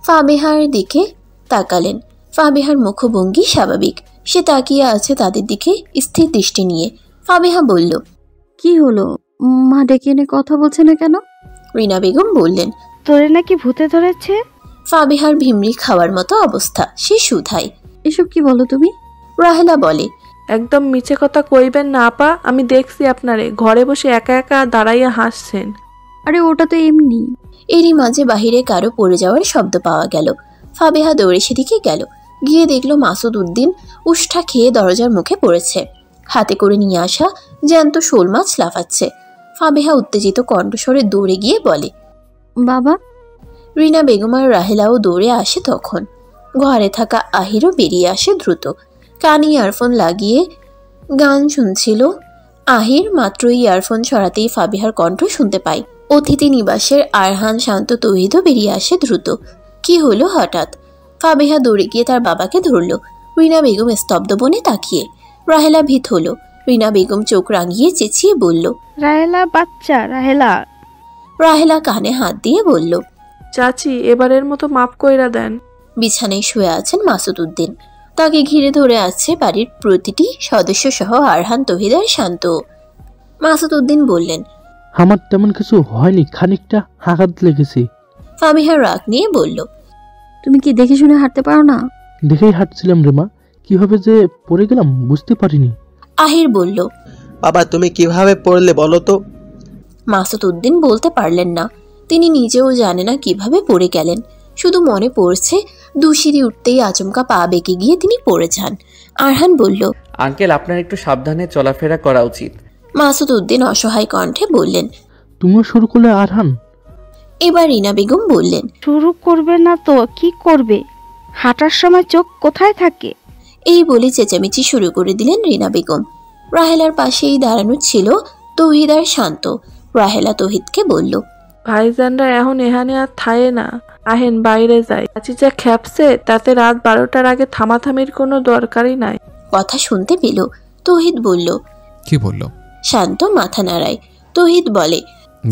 ফাবিহার দিকে তাকালেন। ফাবিহার মুখভঙ্গি স্বাভাবিক। সে তাকিয়ে আছে তাদের দিকে স্থির দৃষ্টি নিয়ে। ফাবিহা বলল, কি হলো? মা ডেকে এনে কথা বলছে না কেন? রিনা বেগম বললেন, তোরে নাকি ভূতে ধরেছে। ফাবিহার ভিমরি খাওয়ার মতো অবস্থা। সে শুধায়, এসব কি বলো তুমি? রাহেলা বলে, একদম মিছে কথা কইবেন না আপা, আমি দেখছি আপনারে ঘরে বসে একা একা দাঁড়াইয়া হাসছেন। আরে ওটা তো এমনি। এরই মাঝে বাহিরে কারো পড়ে যাওয়ার শব্দ পাওয়া গেল। ফাবিহা দৌড়ে সেদিকে গেল। গিয়ে দেখলো মাসুদ উদ্দিন উষ্ঠা খেয়ে দরজার মুখে পড়েছে। হাতে করে নিয়ে আসা জ্যান্ত শোল মাছ লাফাচ্ছে। ফাবিহা উত্তেজিত কণ্ঠস্বরে দৌড়ে গিয়ে বলে, বাবা। রিনা বেগম আর রাহেলাও দৌড়ে আসে। তখন ঘরে থাকা আহিরও বেরিয়ে আসে দ্রুত। কানে ইয়ারফোন লাগিয়ে গান শুনছিল আহির। মাত্র ইয়ারফোন ছড়াতেই ফাবিহার কণ্ঠ শুনতে পায়। অতিথি নিবাসের আরহান, শান্ত, তৌহিদও বেরিয়ে আসে দ্রুত। কি হলো হঠাৎ? ফাবিহা দৌড়ে গিয়ে তার বাবাকে ধরল। রিনা বেগম স্তব্ধ বনে তাকিয়ে। রাহেলা ভীত হলো। রিনা বেগম চোখ রাঙিয়ে চেঁচিয়ে বলল, রাহেলা বাচ্চা, রাহেলা। রাহেলা কানে হাত দিয়ে বলল, চাচি, এবারের মতো মাফ কইরা দেন। বিছানায় শুয়ে আছেন মাসুদ উদ্দিন। তাকে ঘিরে ধরে আছে বাড়ির প্রতিটি সদস্য সহ আরহান, তৌহিদ আর শান্ত। মাসুদ উদ্দিন বললেন, আমার তেমন কিছু হয়নি, খানিকটা আঘাত লেগেছে। ফাবিহা রাগ নিয়ে বলল, তুমি কি দেখে শুনে হাঁটতে পারো না? দেখেই হাঁটছিলাম রেমা, কিভাবে যে পড়ে গেলাম বুঝতে পারিনি। আহির বলল, বাবা তুমি কিভাবে পড়লে বলো তো? মাসুদ উদ্দিন বলতে পারলেন না। তিনি নিজেও জানে না কিভাবে পড়ে গেলেন। শুধু মনে পড়ছে দুশিরি উঠতেই আচমকা পা বেঁকে গিয়ে তিনি পড়ে যান। আরহান বলল, আঙ্কেল আপনার একটু সাবধানে চলাফেরা করা উচিত। মাসুদ উদ্দিন অসহায় কণ্ঠে বললেন, তুমিও শুরু করলে আরহান? এবার রিনা বেগম বললেন, শুরু করবে না তো কি করবে? হাঁটার সময় চোখ কোথায় থাকে? এই বলে চেঁচামেচি শুরু করে দিলেন রিনা বেগম। রাহেলার পাশেই দাঁড়ানো ছিল তৌহিদ আর শান্ত। রাহেলা তৌহিদকে বলল, ভাইজানরা এখন এখানে আর থায়ে না, আহেন বাইরে যায়। চাচি যা খ্যাপছে তাতে রাত 12টার আগে থামাথামির কোনো দরকারই নাই। কথা শুনতে পেল। তৌহিদ বলল, কি বলল? শান্ত মাথা নাড়ায়। তৌহিদ বলে,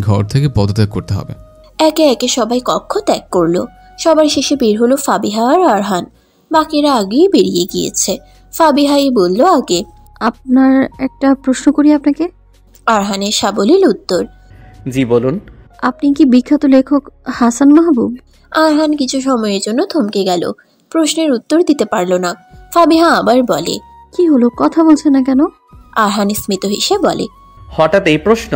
ঘর থেকে পদত্যাগ করতে হবে। একে একে সবাই কক্ষ ত্যাগ করলো। সবার শেষে বের হলো ফাবিহা আর আরহান। বাকিরা আগেই বেরিয়ে গিয়েছে। ফাবিহাই বলল আগে। আপনার একটা প্রশ্ন করি আপনাকে। আরহানের সাবলীল উত্তর। জি বলুন। আপনি কি বিখ্যাত লেখক হাসান মাহবুব? আরহান কিছু সময়ের জন্য থমকে গেল, প্রশ্নের উত্তর দিতে পারল না। ফাবিহা আবার বলে, কি হলো, কথা বলছে না কেন? আরহান স্মিত হেসে বলে, হঠাৎ এই প্রশ্ন?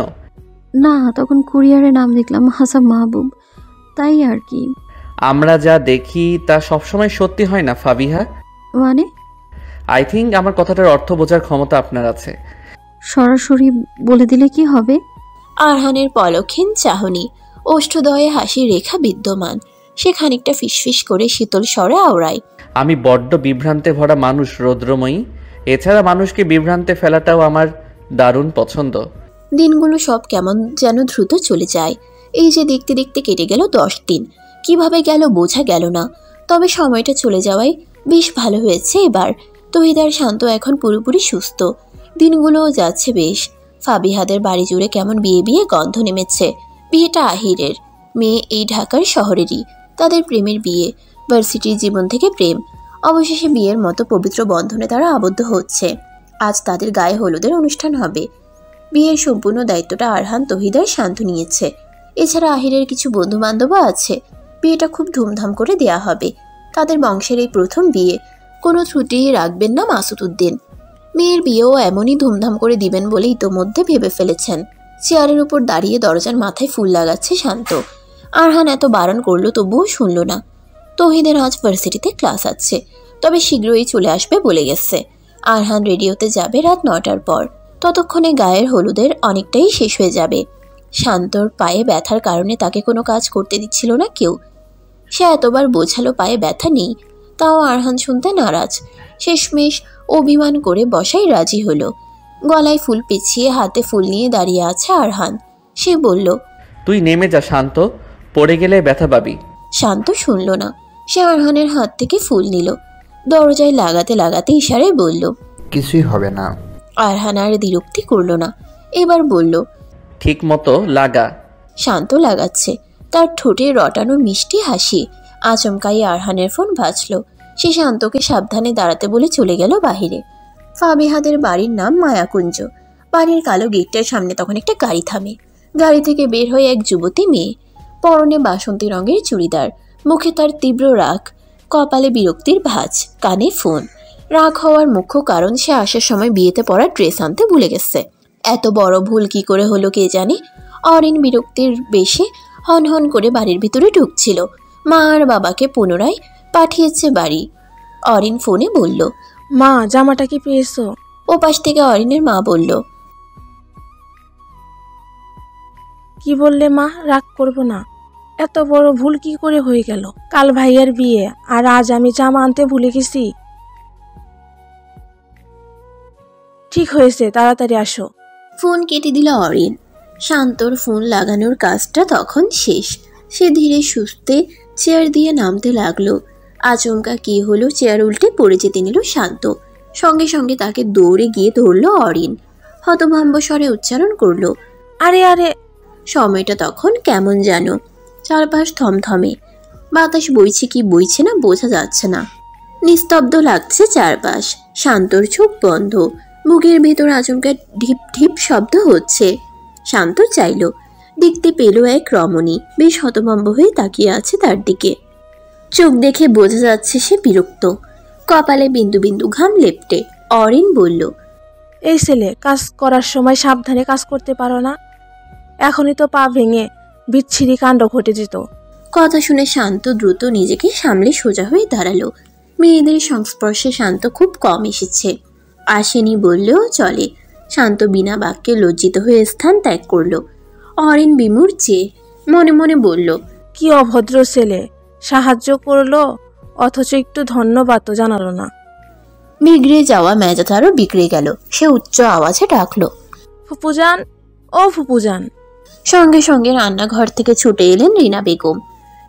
না, তখন কুরিয়ারে নাম দেখলাম হাসান মাহবুব, তাই আর কি। আমরা যা দেখি তা সবসময় সত্যি হয় না ফাবিহা। মানে? আই থিঙ্ক আমার কথাটার অর্থ বোঝার ক্ষমতা আপনার আছে। সরাসরি বলে দিলে কি হবে? আরহানের পলক্ষীন চাহনি, ওষ্ঠদয়ে হাসির রেখা বিদ্যমান। সে খানিকটা ফিসফিস করে শীতল স্বরে আওড়ায়, আমি বড্ড বিভ্রান্তে ভরা মানুষ রৌদ্রময়ী। এছাড়া মানুষকে বিভ্রান্তে ফেলাটাও আমার দারুণ পছন্দ। দিনগুলো সব কেমন যেন দ্রুত চলে যায়। এই যে দেখতে দেখতে কেটে গেল 10 দিন। কিভাবে গেল বোঝা গেল না। তবে সময়টা চলে যাওয়ায় বেশ ভালো হয়েছে এবার। তহিদার শান্ত এখন পুরোপুরি সুস্থ। দিনগুলোও যাচ্ছে বেশ। ফাবিহাদের বাড়ি জুড়ে কেমন বিয়ে বিয়ে গন্ধ নেমেছে। বিয়েটা আহিরের, মেয়ে এই ঢাকার শহরেরই। তাদের প্রেমের বিয়ে, ভার্সিটির জীবন থেকে প্রেম। অবশেষে বিয়ের মতো পবিত্র বন্ধনে তারা আবদ্ধ হচ্ছে। আজ তাদের গায়ে হলুদের অনুষ্ঠান হবে। বিয়ের সম্পূর্ণ দায়িত্বটা আরহান, তহিদার শান্ত নিয়েছে। এছাড়া আহিরের কিছু বন্ধু বান্ধবও আছে। বিয়েটা খুব ধুমধাম করে দেয়া হবে। তাদের বংশের এই প্রথম বিয়ে, কোনো ত্রুটি রাখবেন না মাসুদ উদ্দিন। মেয়ের বিয়েও এমনই ধুমধাম করে দিবেন বলে ইতোমধ্যে ভেবে ফেলেছেন। চেয়ারের উপর দাঁড়িয়ে দরজার মাথায় ফুল লাগাচ্ছে শান্ত। আরহান এত বারণ করলো তবুও শুনল না। তহিদের আজ ভার্সিটিতে ক্লাস আছে, তবে শীঘ্রই চলে আসবে বলে গেছে। আরহান রেডিওতে যাবে রাত 9টার পর। ততক্ষণে গায়ের হলুদের অনেকটাই শেষ হয়ে যাবে। শান্তর পায়ে ব্যথার কারণে তাকে কোনো কাজ করতে দিচ্ছিল না কেউ। সে এতবার বোঝালো পায়ে ব্যথা নেই, তাও আরহান শুনতে নারাজ। শেষমেশ অভিমান করে বসাই রাজি হলো। গলায় ফুল পেঁচিয়ে হাতে ফুল নিয়ে দাঁড়িয়ে আছে আরহান। সে বলল, তুই নেমে যা শান্ত, পড়ে গেলে ব্যথা পাবি। শান্ত শুনল না। সে আরহানের হাত থেকে ফুল নিল। দরজায় লাগাতে লাগাতে ইশারায় বলল, কিছুই হবে না। আরহান আর দ্বিরুক্তি করল না। এবার বলল, ঠিক মতো লাগা। শান্ত লাগাচ্ছে। তার ঠোঁটে রটানো মিষ্টি হাসি। আচমকাই আরহানের ফোন বাজল। সে শান্তকে সাবধানে দাঁড়াতে বলে চলে গেল বাহিরে। ফাবিহাদের বাড়ির নাম মায়াকুঞ্জ। বাড়ির কালো গেটটার সামনে তখন একটা গাড়ি থামে। গাড়ি থেকে বের হয়ে এক যুবতী মেয়ে। পরনে বাসন্তী রঙের চুড়িদার, মুখে তার তীব্র রাগ, কপালে বিরক্তির ভাঁজ, কানে ফোন। রাগ হওয়ার মুখ্য কারণ সে আসার সময় বিয়েতে পরা ড্রেস আনতে ভুলে গেছে। এত বড় ভুল কি করে হলো কে জানে। অরিন বিরক্তির বেশে হনহন করে বাড়ির ভিতরে ঢুকছিল। মা আর বাবাকে পুনরায় পাঠিয়েছে বাড়ি। অরিন ফোনে বলল, মা জামাটা কি পেয়েছো? ওপাশ থেকে অরিনের মা বলল, কি বললে মা? রাগ করবো না। এত বড় ভুল কি করে হয়ে গেল? কাল ভাইয়ের বিয়ে আর আজ আমি জামা আনতে ভুলে গেছি। ঠিক হয়েছে, তাড়াতাড়ি আসো। ফোন কেটে দিল অরিন। শান্তর ফোন লাগানোর কাজটা তখন শেষ। সে ধীরে সুস্থে চেয়ার দিয়ে নামতে লাগলো। আচমকা কি হলো, চেয়ার উল্টে পড়ে যেতে নিল শান্ত। সঙ্গে সঙ্গে তাকে দৌড়ে গিয়ে ধরলো অরিন। হতভম্ব স্বরে উচ্চারণ করলো, আরে আরে। সময়টা তখন কেমন যেন। চারপাশ থমথমে। বাতাস বইছে কি বইছে না বোঝা যাচ্ছে না। নিস্তব্ধ লাগছে চারপাশ। শান্তর চোখ বন্ধ। বুকের ভেতর আচমকা ঢিপ ঢিপ শব্দ হচ্ছে। শান্ত চাইল, দেখতে পেল এক রমণী বেশ হতভম্ব হয়ে তাকিয়ে আছে তার দিকে। চোখ দেখে বোঝা যাচ্ছে সে বিরক্ত। কপালে বিন্দু বিন্দু ঘাম লেপটে। অরিন বলল, এই ছেলে, কাজ করার সময় সাবধানে কাজ করতে পারো না? এখনই তো পা ভেঙে বিচ্ছিরি কাণ্ড ঘটে যেত। কথা শুনে শান্ত দ্রুত নিজেকে সামলে সোজা হয়ে দাঁড়ালো। মেয়েদের সংস্পর্শে শান্ত খুব কম এসেছে, আসেনি বললেও চলে। শান্ত বিনা বাক্যে লজ্জিত হয়ে স্থান ত্যাগ করলো। অরিন বিমূঢ় চেয়ে মনে মনে বলল, কি অভদ্র ছেলে, সাহায্য করলো অথচ একটু ধন্যবাদ তো জানালো না। বিগড়ে যাওয়া মেজাজ আরো বিগড়ে গেল। সে উচ্চ আওয়াজে ডাকলো, ফুপুজান, ও ফুপুজান। সঙ্গে সঙ্গে রান্নাঘর থেকে ছুটে এলেন রিনা বেগম।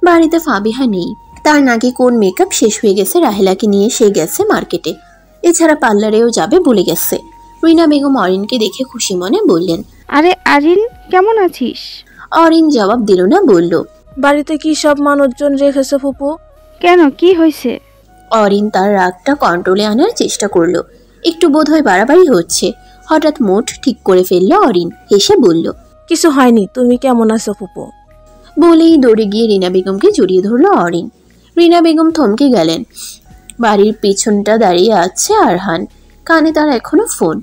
বাড়িতে ফাবিহা নেই। তার নাকি কোন মেকআপ শেষ হয়ে গেছে, রাহেলাকে নিয়ে সে গেছে মার্কেটে। এছাড়া পার্লারেও যাবে বলে গেছে। রিনা বেগম অরিনকে দেখে খুশি মনে বললেন, আরে আরিন, কেমন আছিস? অরিন জবাব দিল না, বলল, বাড়িতে কি সব মানুষজন রেখেছে ফুপু? কেন, কি হয়েছে? অরিন তার রাগটা কন্ট্রোলে আনার চেষ্টা করলো। একটু বোধহয় বাড়াবাড়ি হচ্ছে। হঠাৎ মুড ঠিক করে ফেললো অরিন, হেসে বলল, কিছু হয়নি, তুমি কেমন আছো ফুপু? বলেই দৌড়ে গিয়ে রিনা বেগমকে জড়িয়ে ধরলো অরিন। রিনা বেগম থমকে গেলেন। বাড়ির পেছনটা দাঁড়িয়ে আছে আরহান, কানে তার এখনো ফোন।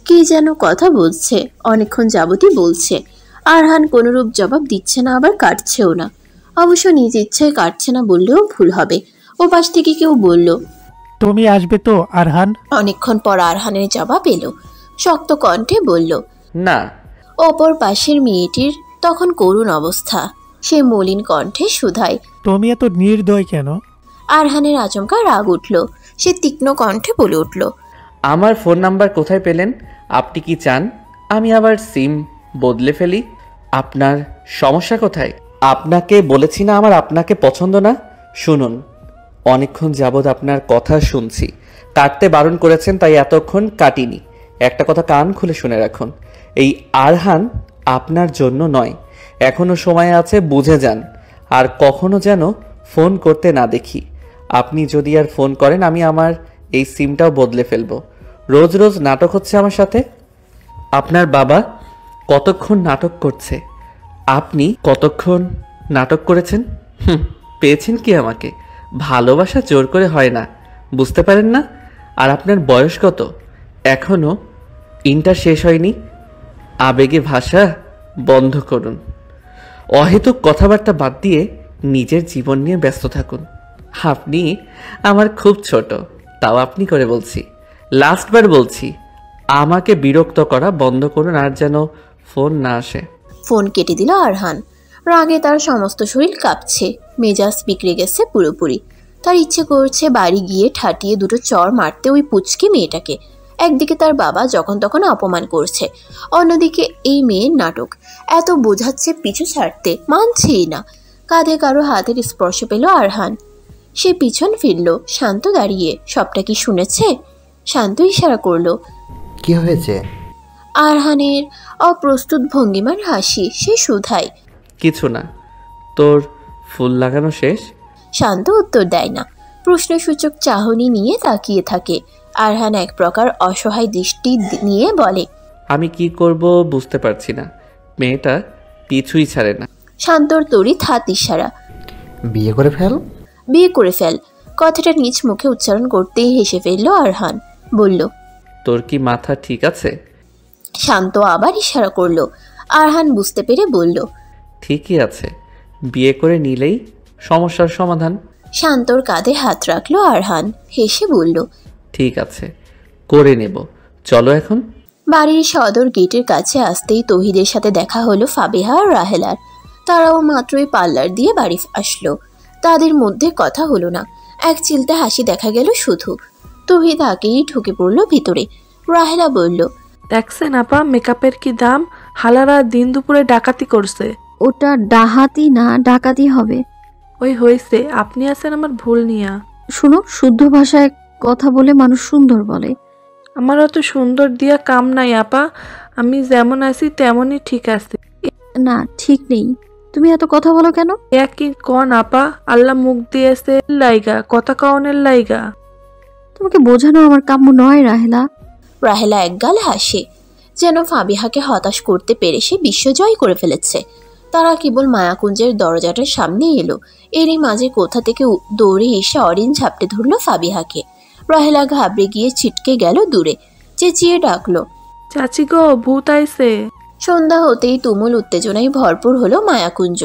কে যেন কথা বলছে, অনেকক্ষণ যাবতই বলছে। আরহান কোনরূপ জবাব দিচ্ছে না, আবার কাটছেও না। অবশ্য নিজ ইচ্ছায় কাটছে না বললেও ভুল হবে। ও পাশ থেকে কেউ বলল, তুমি আসবে তো আরহান? অনেকক্ষণ পর আরহানের জবাব এলো। শক্ত কণ্ঠে বলল, না। অপর পাশের মেয়েটির তখন করুণ অবস্থা। সে মলিন কণ্ঠে শুধায়, তুমি এত নির্দয় কেন? আরহানের আচমকা রাগ উঠল। সে তীক্ষ্ণ কণ্ঠে বলে উঠল, আমার ফোন নাম্বার কোথায় পেলেন? আপনি কি চান আমি আবার সিম বদলে ফেলি? আপনার সমস্যা কোথায়? আপনাকে বলেছি না আমার আপনাকে পছন্দ না? শুনুন, অনেকক্ষণ যাবৎ আপনার কথা শুনছি। কাটতে বারণ করেছেন তাই এতক্ষণ কাটিনি। একটা কথা কান খুলে শুনে রাখুন, এই আরহান আপনার জন্য নয়। এখনো সময় আছে, বুঝে যান। আর কখনো যেন ফোন করতে না দেখি। আপনি যদি আর ফোন করেন আমি আমার এই সিমটাও বদলে ফেলবো। রোজ রোজ নাটক হচ্ছে আমার সাথে। আপনার বাবা কতক্ষণ নাটক করছে, আপনি কতক্ষণ নাটক করেছেন? পেয়েছেন কি আমাকে? ভালোবাসা জোর করে হয় না, বুঝতে পারেন না? আর আপনার বয়স কত? এখনো ইন্টার শেষ হয়নি। আবেগে ভাষা বন্ধ করুন। অহেতুক কথাবার্তা বাদ দিয়ে নিজের জীবন নিয়ে ব্যস্ত থাকুন। আপনি আমার খুব ছোট, তাও আপনি করে বলছি। লাস্টবার বলছি, আমাকে বিরক্ত করা বন্ধ করুন আর যেন ফোন না আসে। ফোন কেটে দিল আরহান। রাগে তার সমস্ত শরীর কাঁপছে, মেজাজ বিগড়ে গেছে পুরোপুরি। তার ইচ্ছে করছে বাড়ি গিয়ে ঠাটিয়ে দুটো চড় মারতে ওই পুচকি মেয়েটাকে। একদিকে তার বাবা যখন তখন অপমান করছে, অন্যদিকে এই মেয়ের নাটক। এত বোঝাচ্ছে পিছু ছাড়তে, মানছেই না। কাঁধে কারো হাতের স্পর্শ পেল আরহান। সে পিছন ফিরল। শান্ত দাঁড়িয়ে। সবটা কি শুনেছে? শান্ত ইশারা করলো। কি হয়েছে? আরহানের অপ্রস্তুত ভঙ্গিমার হাসি। সে শুধায়, কিছু না। তোর ফুল লাগানো শেষ? শান্ত উত্তর দেয় না, প্রশ্নসূচক চাহনি নিয়ে তাকিয়ে থাকে। আরহান এক প্রকার অসহায় দৃষ্টি নিয়ে বলে, আমি কি করব বুঝতে পারছি না। মেয়েটা পিছুই ছাড়ে না। শান্তর তড়িৎ হাত ইশারা। বিয়ে করে ফেল। বিয়ে করে ফেল। কথাটা নিজ মুখে উচ্চারণ করতেই হেসে ফেলল আরহান। বলল, তোর কি মাথা ঠিক আছে? শান্ত আবার ইশারা করলো। আরহান বুঝতে পেরে বলল, ঠিকই আছে, বিয়ে করে নিলেই সমস্যার সমাধান। শান্তর কাঁধে হাত রাখলো আরহান, হেসে বলল, ঠিক আছে, করে নেব। চলো এখন। বাড়ির সদর গেটের কাছে আসতেই তৌহিদের সাথে দেখা হলো ফাবিহা আর রাহেলার। তারাও মাত্রই পার্লার দিয়ে বাড়ি আসলো। তাদের মধ্যে কথা হলো না, এক চিলতে হাসি দেখা গেল শুধু। তৌহিদ আগেই ঢুকে পড়ল ভিতরে। রাহেলা বলল, দেখছেন আপা মেকআপের কি দাম? হালারা দিন দুপুরে ডাকাতি করছে। ওটা ডাহাতি না, ডাকাতি হবে। ওই হয়েছে, আপনি আছেন আমার ভুল নিয়া। শুনো, শুদ্ধ ভাষায় কথা বলে মানুষ সুন্দর বলে। আমার অত সুন্দর দিয়া কাম নাই আপা, আমি যেমন আছি তেমনই ঠিক আছে। না, ঠিক নেই। তুমি এত কথা বলো কেন? কি কন আপা, আল্লাহ মুখ দিয়েছে লাইগা, কথা কওনের লাইগা। তোমাকে বোঝানো আমার কাম্য নয় রাহেলা। রাহেলা একগাল হাসে, যেন ফাবিহাকে হতাশ করতে পেরে সে বিশ্বজয় করে ফেলেছে। তারা কেবল মায়াকুঞ্জের দরজাটার সামনে এলো। এরই মাঝে কোথা থেকে দৌড়ে এসে অরিন ঝাপটে ধরলো ফাবিহাকে। রাহেলা ঘাবড়ে গিয়ে ছিটকে গেল দূরে, চেঁচিয়ে ডাকলো, চাচি গো, ভূত আইছে। সন্ধ্যা হতেই তুমুল উত্তেজনায় ভরপুর হলো মায়াকুঞ্জ।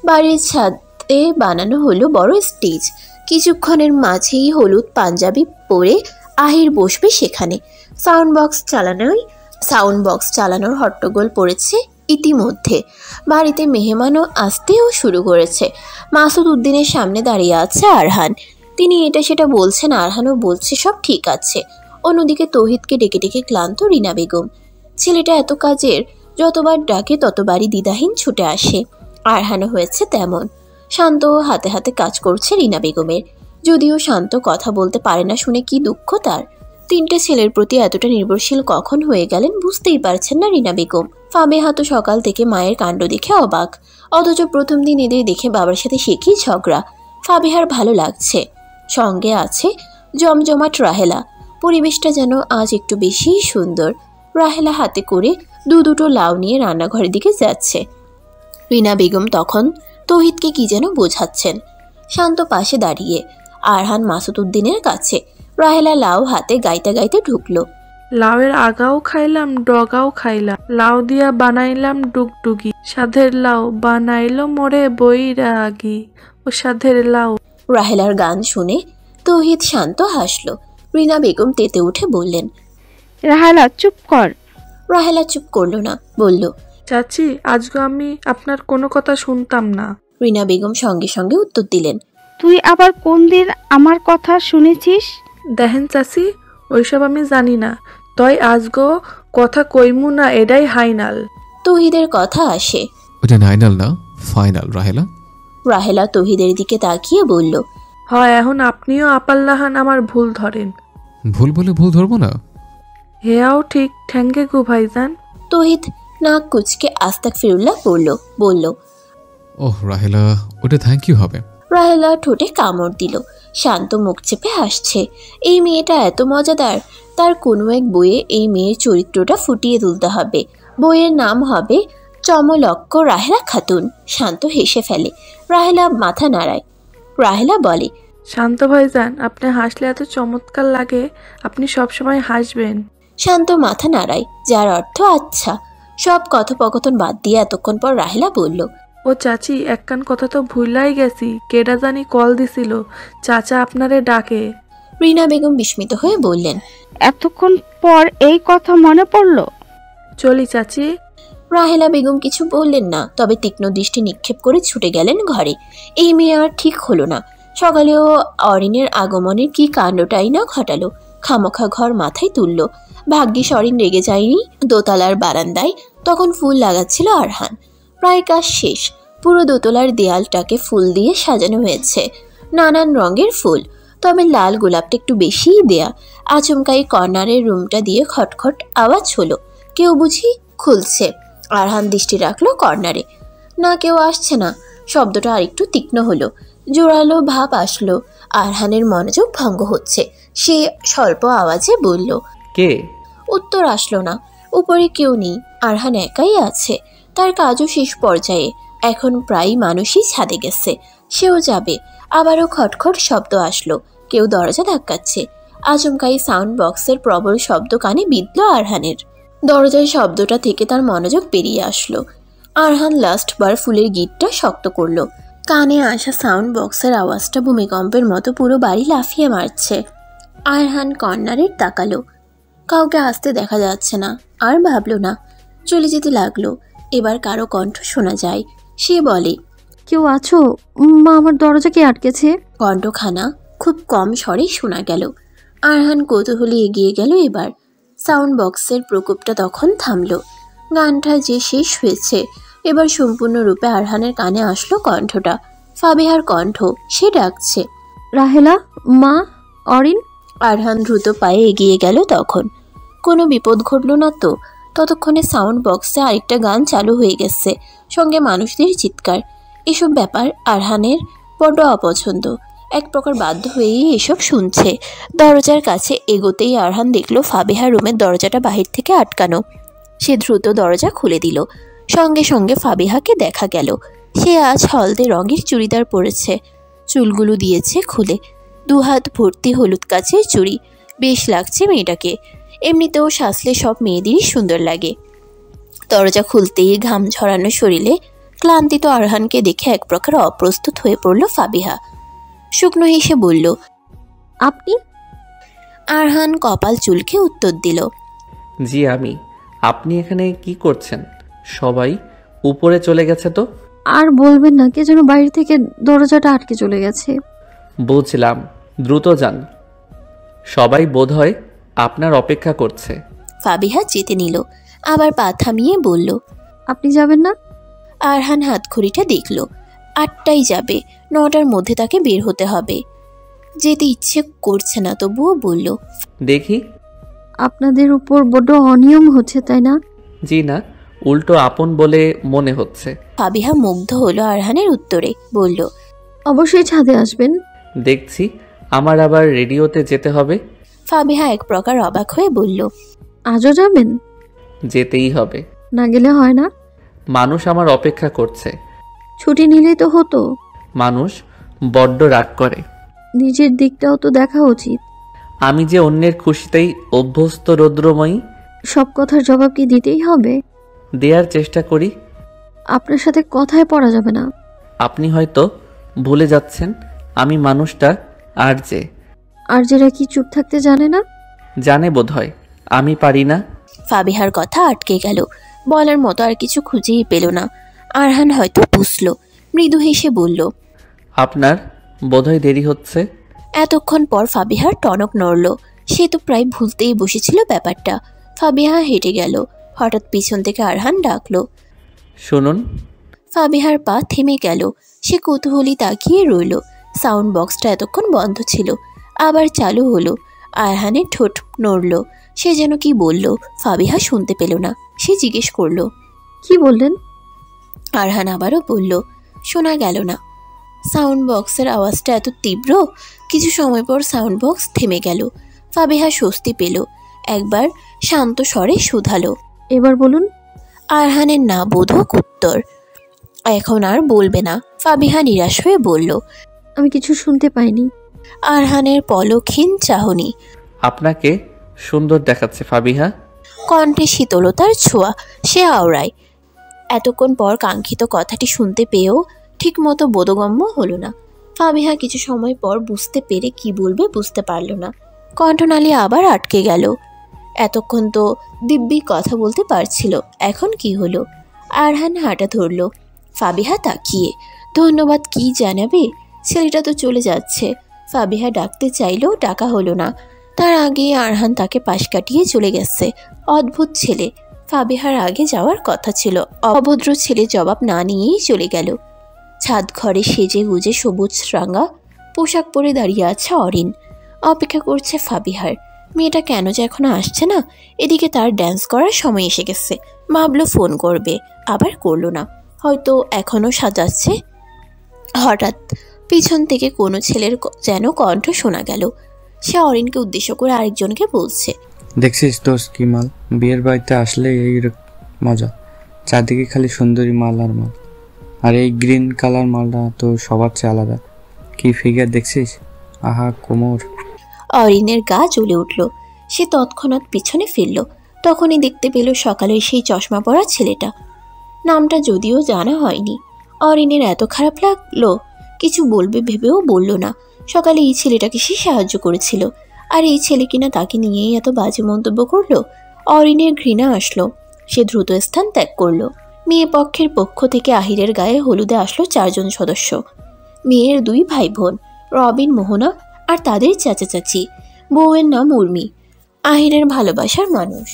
বাড়ির ছাদে বানানো হলো বড় স্টেজ। কিছুক্ষণের মাঝেই হলুদ পাঞ্জাবি পরে আহির বসবে সেখানে। সাউন্ড বক্স চালানোর হট্টগোল পড়েছে ইতিমধ্যে। বাড়িতে মেহমানও আসতেও শুরু করেছে। মাসুদ উদ্দিনের সামনে দাঁড়িয়ে আছে আরহান। তিনি এটা সেটা বলছেন, আরহানও বলছে সব ঠিক আছে। অন্যদিকে তৌহিদকে ডেকে ডেকে ক্লান্ত রিনা বেগম। ছেলেটা এত কাজের, যতবার ডাকে ততবারই দ্বিধাহীন ছুটে আসে। আরহানও হয়েছে তেমন। শান্ত হাতে হাতে কাজ করছে রিনা বেগমের। যদিও শান্ত কথা বলতে পারে না শুনে কি দুঃখ তার। তিনটে ছেলের প্রতি এতটা নির্ভরশীল কখন হয়ে গেলেন বুঝতেই পারছেন না রিনা বেগম। ফাবিহা তো সকাল থেকে মায়ের কাণ্ড দেখে অবাক। অথচ প্রথম দিন এদের দেখে বাবার সাথে সে কি ঝগড়া। ফাবিহার ভালো লাগছে, সঙ্গে আছে জমজমাট রাহেলা। পরিবেশটা যেন আজ একটু বেশি সুন্দর। রাহেলা হাতে করে দুটো লাউ নিয়ে রান্নাঘরের দিকে যাচ্ছে। রিনা বেগম তখন তৌহিদকে কি যেন বোঝাচ্ছেন। শান্ত পাশে দাঁড়িয়ে, আরহান মাসুদউদ্দিনের কাছে। রাহেলা লাউ হাতে গাইতে গাইতে ঢুকলো। লাউয়ের আগাও খাইলাম, ডগাও খাইলাম, লাউ দিয়া বানাইলাম ডুগডুগি, সাধের লাউ বানাইলো মোরে বৈরাগী, ও সাধের লাউ। রাহেলার গান শুনে তৌহিদ শান্ত হাসলো। রিনা বেগম তেতে উঠে বললেন, রাহেলা চুপ কর। রাহেলা চুপ করলো না, বলল, চাচি আজকে আমি আপনার কোনো কথা শুনতাম না। রিনা বেগম সঙ্গে সঙ্গে উত্তর দিলেন, তুই আবার কোন দিন আমার কথা শুনেছিস? দেখেন চাচি, ওইসব আমি জানি না, তই আজগো কথা কইমু না, এটাই হাইনাল। তৌহিদের কথা আসে। ওটা নাইনাল না, ফাইনাল রাহেলা। রাহেলা তৌহিদের দিকে তাকিয়ে বলল, হয় এখন আপনিও আপাল্লাহান আমার ভুল ধরেন। ভুল বলে ভুল ধরবো না। হেয়াও ঠিক, ঠ্যাঙ্গে গু ভাইজান। তৌহিদ নাক কুচকে আস্তাগফিরুল্লাহ বলল। ওহ রাহেলা, ওটা থ্যাংক ইউ হবে। রাহেলা ঠোঁটে কামড় দিল। শান্ত মুখ চেপে হাসছে। এই মেয়েটা এত মজাদার। তার কোনো এক বইয়ে এই মেয়ের চরিত্রটা ফুটিয়ে তুলতে হবে। বইয়ের নাম হবে চমলক্ষ রাহেলা খাতুন। শান্ত হেসে ফেলে। রাহেলা মাথা নাড়ায়। রাহেলা বলে, শান্ত ভাইজান, আপনি হাসলে এত চমৎকার লাগে, আপনি সবসময় হাসবেন। শান্ত মাথা নাড়ায়, যার অর্থ আচ্ছা। সব কথোপকথন বাদ দিয়ে এতক্ষণ পর রাহেলা বলল, ও চাচি, একখান কথা তো ভুলাই গেছি, কেডা জানি কল দিছিল, চাচা আপনারে ডাকে। রিনা বেগম বিস্মিত হয়ে বললেন, এতক্ষণ পর এই কথা মনে পড়ল? চলি চাচি। রাহেলা বেগম কিছু বললেন না, তবে তীক্ষ্ণ দৃষ্টি নিক্ষেপ করে ছুটে গেলেন ঘরে। এই মেয়ে আর ঠিক হলো না। সকালেও অরিনের আগমনের কি কাণ্ডটাই না ঘটালো। খামোখা ঘর মাথায় তুলল। ভাগ্যিস অরিন রেগে যায়নি। দোতলার বারান্দায় তখন ফুল লাগাচ্ছিল আরহান। প্রায় কাজ শেষ। পুরো দোতলার দেয়ালটাকে ফুল দিয়ে সাজানো হয়েছে, নানান রঙের ফুল। তবে লাল গোলাপটা একটু বেশিই দেয়া। আচমকাই কর্নারের রুমটা দিয়ে খটখট আওয়াজ হলো। কেউ বুঝি খুলছে। আরহান দৃষ্টি রাখলো কর্নারে। না, কেউ আসছে না। শব্দটা আরেকটু তীক্ষ্ণ হলো, জোরালো ভাব আসলো। আরহানের মনোযোগ ভঙ্গ হচ্ছে। সে স্বল্প আওয়াজে বলল, কে? উত্তর আসলো না। উপরে কেউ নেই। আরহান একাই আছে। তার কাজও শেষ পর্যায়ে। এখন প্রায় মানুষই ছাদে গেছে। সেও যাবে। আবারও খটখট শব্দ আসলো। কেউ দরজা ধাক্কাচ্ছে। আচমকাই সাউন্ড বক্সের প্রবল শব্দ কানে বিঁধল আরহানের। দরজায় শব্দটা থেকে তার মনোযোগ বেরিয়ে আসলো। আরহান লাস্টবার ফুলের গিটটা শক্ত করলো। কানে আসা সাউন্ড বক্সের আওয়াজটা ভূমিকম্পের মতো পুরো বাড়ি লাফিয়ে মারছে। আরহান কর্নারের তাকালো। কাউকে আসতে দেখা যাচ্ছে না। আর ভাবলো না, চলে যেতে লাগলো। এবার কারো কণ্ঠ শোনা যায়। সে বলে, কেউ আছো? মা, আমার দরজা কে আটকেছে? কণ্ঠখানা খুব কম স্বরে শোনা গেল। আরহান কৌতূহলী এগিয়ে গেল। এবার সাউন্ড বক্সের প্রকোপটা তখন থামলো। গানটা যে শেষ হয়েছে। এবার সম্পূর্ণরূপে আরহানের কানে আসলো কণ্ঠটা। ফাবিহার কণ্ঠ। সে ডাকছে, রাহেলা, মা, অরিন। আরহান দ্রুত পায়ে এগিয়ে গেল। তখন কোনো বিপদ ঘটল না তো? ততক্ষণে সাউন্ড বক্সে আরেকটা গান চালু হয়ে গেছে, সঙ্গে মানুষদের চিৎকার। এসব ব্যাপার আরহানের বড্ড অপছন্দ। এক প্রকার বাধ্য হয়েই এসব শুনছে। দরজার কাছে এগোতেই আরহান দেখল ফাবিহার রুমের দরজাটা বাহির থেকে আটকানো। সে দ্রুত দরজা খুলে দিল। সঙ্গে সঙ্গে ফাবিহাকে দেখা গেল। সে আজ হলদে রঙের চুড়িদার পরেছে। চুলগুলো দিয়েছে খুলে। দুহাত ভর্তি হলুদ কাচের চুড়ি। বেশ লাগছে মেয়েটাকে। এমনিতেও সাজলে সব মেয়েদেরই সুন্দর লাগে। দরজা খুলতেই ঘাম ঝরানো শরীরে ক্লান্তিত আরহানকে দেখে এক প্রকার অপ্রস্তুত হয়ে পড়ল ফাবিহা। শুকনো হেসে বলল, আপনি? আরহান কপাল চুলকে উত্তর দিল, জি আমি। আপনি এখানে কি করছেন? সবাই উপরে চলে গেছে তো? আর বলবেন না, কে যেন বাইরে থেকে দরজাটা আটকে চলে গেছে। বুঝলাম, দ্রুত যান। সবাই বোধহয় আপনার অপেক্ষা করছে। ফাবিহা যেতে নিল। আবার পা থামিয়ে বলল, আপনি যাবেন না? আরহান হাতঘড়িটা দেখল। 8টায় যাবে। 9টার মধ্যে তাকে বের হতে হবে। যেতে ইচ্ছে করছে না, তবুও বলল, দেখি। আপনাদের উপর বড্ড অনিয়ম হচ্ছে, তাই না? জি না, উল্টো আপন বলে মনে হচ্ছে। ফাবিহা মুগ্ধ হলো আরহানের উত্তরে, বলল, অবশ্যই ছাদে আসবেন। দেখছি আমার আবার রেডিওতে যেতে হবে। ফাবিহা এক প্রকার অবাক হয়ে বলল, আজও যাবেন? যেতেই হবে, না গেলে হয় না। মানুষ আমার অপেক্ষা করছে। ছুটি নিলেই তো হতো। মানুষ বড্ড রাগ করে। নিজের দিকটাও তো দেখা উচিত। আমি যে অন্যের খুশিতেই অভ্যস্ত রৌদ্রময়ী। সব কথার জবাব কি দিতেই হবে? দেওয়ার চেষ্টা করি। আপনার সাথে কথায় পড়া যাবে না। আপনি হয়তো ভুলে যাচ্ছেন আমি মানুষটা আর যেরা কি চুপ থাকতে জানে না? জানে বোধহয়, আমি পারি না। ফাবিহার কথা আটকে গেল, বলার মতো আর কিছু খুঁজেই পেল না। আরহান হয়তো বুঝল, মৃদু হেসে বলল, আপনার বোধহয় দেরি হচ্ছে। এতক্ষণ পর ফাবিহার টনক নড়ল। সে তো প্রায় ভুলতেই বসেছিল ব্যাপারটা। ফাবিহা হেঁটে গেল। হঠাৎ পিছন থেকে আরহান ডাকলো, শুনুন। ফাবিহার পা থেমে গেল। সে কৌতূহলী তাকিয়ে রইল। সাউন্ড বক্সটা এতক্ষণ বন্ধ ছিল, আবার চালু হলো। আরহানের ঠোঁট নড়ল। সে যেন কি বলল, ফাবিহা শুনতে পেল না। সে জিজ্ঞেস করল, কি বললেন? আরহান আবারও বলল, শোনা গেল না। সাউন্ড বক্সের আওয়াজটা এত তীব্র, কিছু সময় পর সাউন্ড বক্স থেমে গেল। ফাবিহা স্বস্তি পেল। একবার শান্ত স্বরে শুধালো, এবার বলুন। আরহানের না বোধক উত্তর। এখন আর বলবে না, ফাবিহা নিরাশ হয়ে বলল, আমি কিছু শুনতে পাইনি। আরহানের পলকহীন চাহনি। আপনাকে সুন্দর দেখাচ্ছে ফাবিহা। কণ্ঠে শীতলতার ছোঁয়া। সে আওড়ায়। এতক্ষণ পর কাঙ্ক্ষিত কথাটি শুনতে পেয়েও ঠিক মতো বোধগম্য হলো না। ফাবিহা কিছু সময় পর বুঝতে পেরে কি বলবে বুঝতে পারল না। কণ্ঠনালী আবার আটকে গেল। এতক্ষণ তো দিব্যি কথা বলতে পারছিল, এখন কি হলো? আরহান হাঁটা ধরল। ফাবিহা তাকিয়ে, ধন্যবাদ কি জানাবে? ছেলেটা তো চলে যাচ্ছে। ফাবিহা ডাকতে চাইলেও ডাকা হলো না। তার আগে আরহান তাকে পাশ কাটিয়ে চলে গেছে। অদ্ভুত ছেলে। ফাবিহার আগে যাওয়ার কথা ছিল। অভদ্র ছেলে জবাব না নিয়েই চলে গেল। ছাদ ঘরে সেজে গুজে সবুজ রাঙা পোশাক পরে দাঁড়িয়ে আছে অরিন। অপেক্ষা করছে ফাবিহার। মেয়েটা কেন যে এখনো আসছে না? এদিকে তার ড্যান্স করার সময় এসে গেছে। ভাবলো ফোন করবে, আবার করলো না। হয়তো এখনো সাজাচ্ছে। হঠাৎ পিছন থেকে কোনো ছেলের যেন কণ্ঠ শোনা গেল। সে অরিনকে উদ্দেশ্য করে আরেকজনকে বলছে, দেখছিস দোস্ত কি মাল? বিয়ের বাড়িতে আসলে এই মজা, চারদিকে খালি সুন্দরী মাল আর মাল। আর এই গ্রিন কালার মালটা তো সবার চেয়ে আলাদা। কি ফিগার দেখছিস? আহা কোমর। অরিনের গা জ্বলে উঠল। সে তৎক্ষণাৎ পিছনে ফিরল। তখনই দেখতে পেল সকালের সেই চশমা পরা ছেলেটা। নামটা যদিও জানা হয়নি। অরিনের এত খারাপ লাগলো, কিছু বলবে ভেবেও বলল না। সকালে এই ছেলেটাকে সে সাহায্য করেছিল, আর এই ছেলে কিনা তাকে নিয়েই এত বাজে মন্তব্য করলো। অরিনের ঘৃণা আসলো। সে দ্রুত স্থান ত্যাগ করলো। মেয়ে পক্ষের পক্ষ থেকে আহিরের গায়ে হলুদে আসলো 4 জন সদস্য। মেয়ের 2 ভাই বোন, রবিন, মোহনা আর তাদের চাচা চাচি। বউয়ের নাম উর্মি, আহিরের ভালোবাসার মানুষ।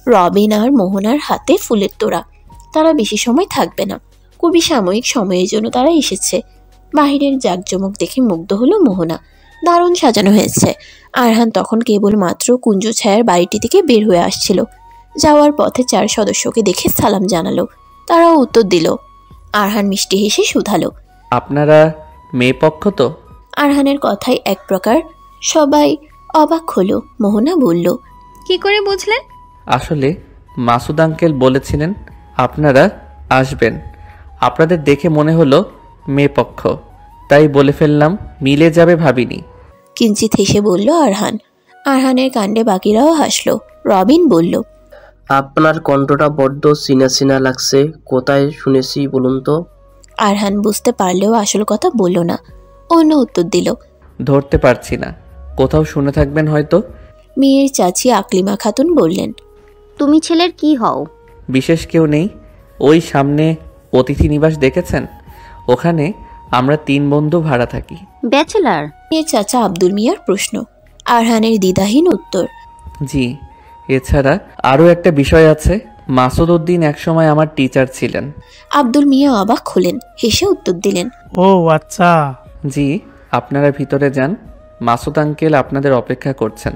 রবিন আর মোহনার হাতে ফুলের তোড়া। তারা বেশি সময় থাকবে না, খুবই সাময়িক সময়ের জন্য তারা এসেছে। বাহিরের জাঁকজমক দেখে মুগ্ধ হলো মোহনা। দারুণ সাজানো হয়েছে। আরহান তখন কেবল মাত্র কুঞ্জ ছায়ার বাড়িটি থেকে বের হয়ে আসছিল। যাওয়ার পথে 4 সদস্যকে দেখে সালাম জানালো। তারাও উত্তর দিল। আরহান মিষ্টি হেসে শুধালো, আপনারা মেয়ে পক্ষ তো? আরহানের কথায় এক প্রকার সবাই অবাক হলো। মোহনা বলল, কি করে বুঝলেন? আসলে মাসুদ আঙ্কেল বলেছিলেন আপনারা আসবেন। আপনাদের দেখে মনে হলো মেয়ে পক্ষ, তাই বলে ফেললাম। মিলে যাবে ভাবিনি। কিঞ্চিত হেসে বলল আরহান। আরহানের কাণ্ডে বাকিরাও হাসলো। রবিন বলল, আপনার কণ্ঠটা বড্ড চিনা চিনা লাগছে, কোথায় শুনেছি বলুন তো? আরহান বুঝতে পারলেও আসল কথা বলল না। অন্য উত্তর দিল, ধরতে পারছি না, কোথাও শুনে থাকবেন হয়তো। মেয়ের চাচি আকলিমা খাতুন বললেন, তুমি ছেলের কি হও? বিশেষ কেউ নেই, ওই সামনে অতিথি নিবাস দেখেছেন? ওখানে আমরা 3 বন্ধু ভাড়া থাকি। ব্যাচেলার? মেয়ের চাচা আব্দুল মিয়ার প্রশ্ন। আরহানের দ্বিধাহীন উত্তর, জি। এছাড়া আরও একটা বিষয় আছে, মাসুদ উদ্দিন একসময় আমার টিচার ছিলেন। আব্দুল মিয়া অবাক হলেন, হেসে উত্তর দিলেন, ও আচ্ছা। জি, আপনারা ভিতরে যান, মাসুদ আঙ্কেল আপনাদের অপেক্ষা করছেন।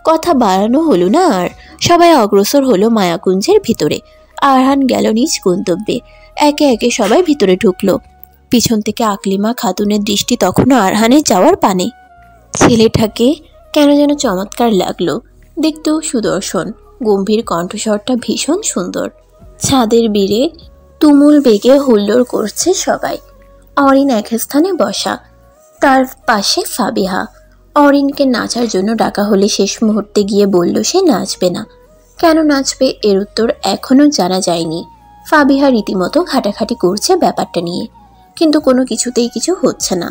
কথা বাড়ানো হলো না আর। সবাই অগ্রসর হলো মায়াকুঞ্জের ভিতরে। আরহান গেল নিজ গন্তব্যে। একে একে সবাই ভিতরে ঢুকলো। পিছন থেকে আকলিমা খাতুনের দৃষ্টি তখনও আরহানের যাওয়ার পানে। ছেলেটাকে কেন যেন চমৎকার লাগলো, দেখতেও সুদর্শন, গম্ভীর কণ্ঠস্বরটা ভীষণ সুন্দর। ছাদের বীরে তুমুল বেগে হুল্লোড় করছে সবাই। অরিন এক স্থানে বসা, তার পাশে ফাবিহা। অরিনকে নাচার জন্য ডাকা হলে শেষ মুহূর্তে গিয়ে বলল সে নাচবে না। কেন নাচবে এর উত্তর এখনও জানা যায়নি। ফাবিহা রীতিমতো ঘাটাঘাটি করছে ব্যাপারটা নিয়ে, কিন্তু কোনো কিছুতেই কিছু হচ্ছে না।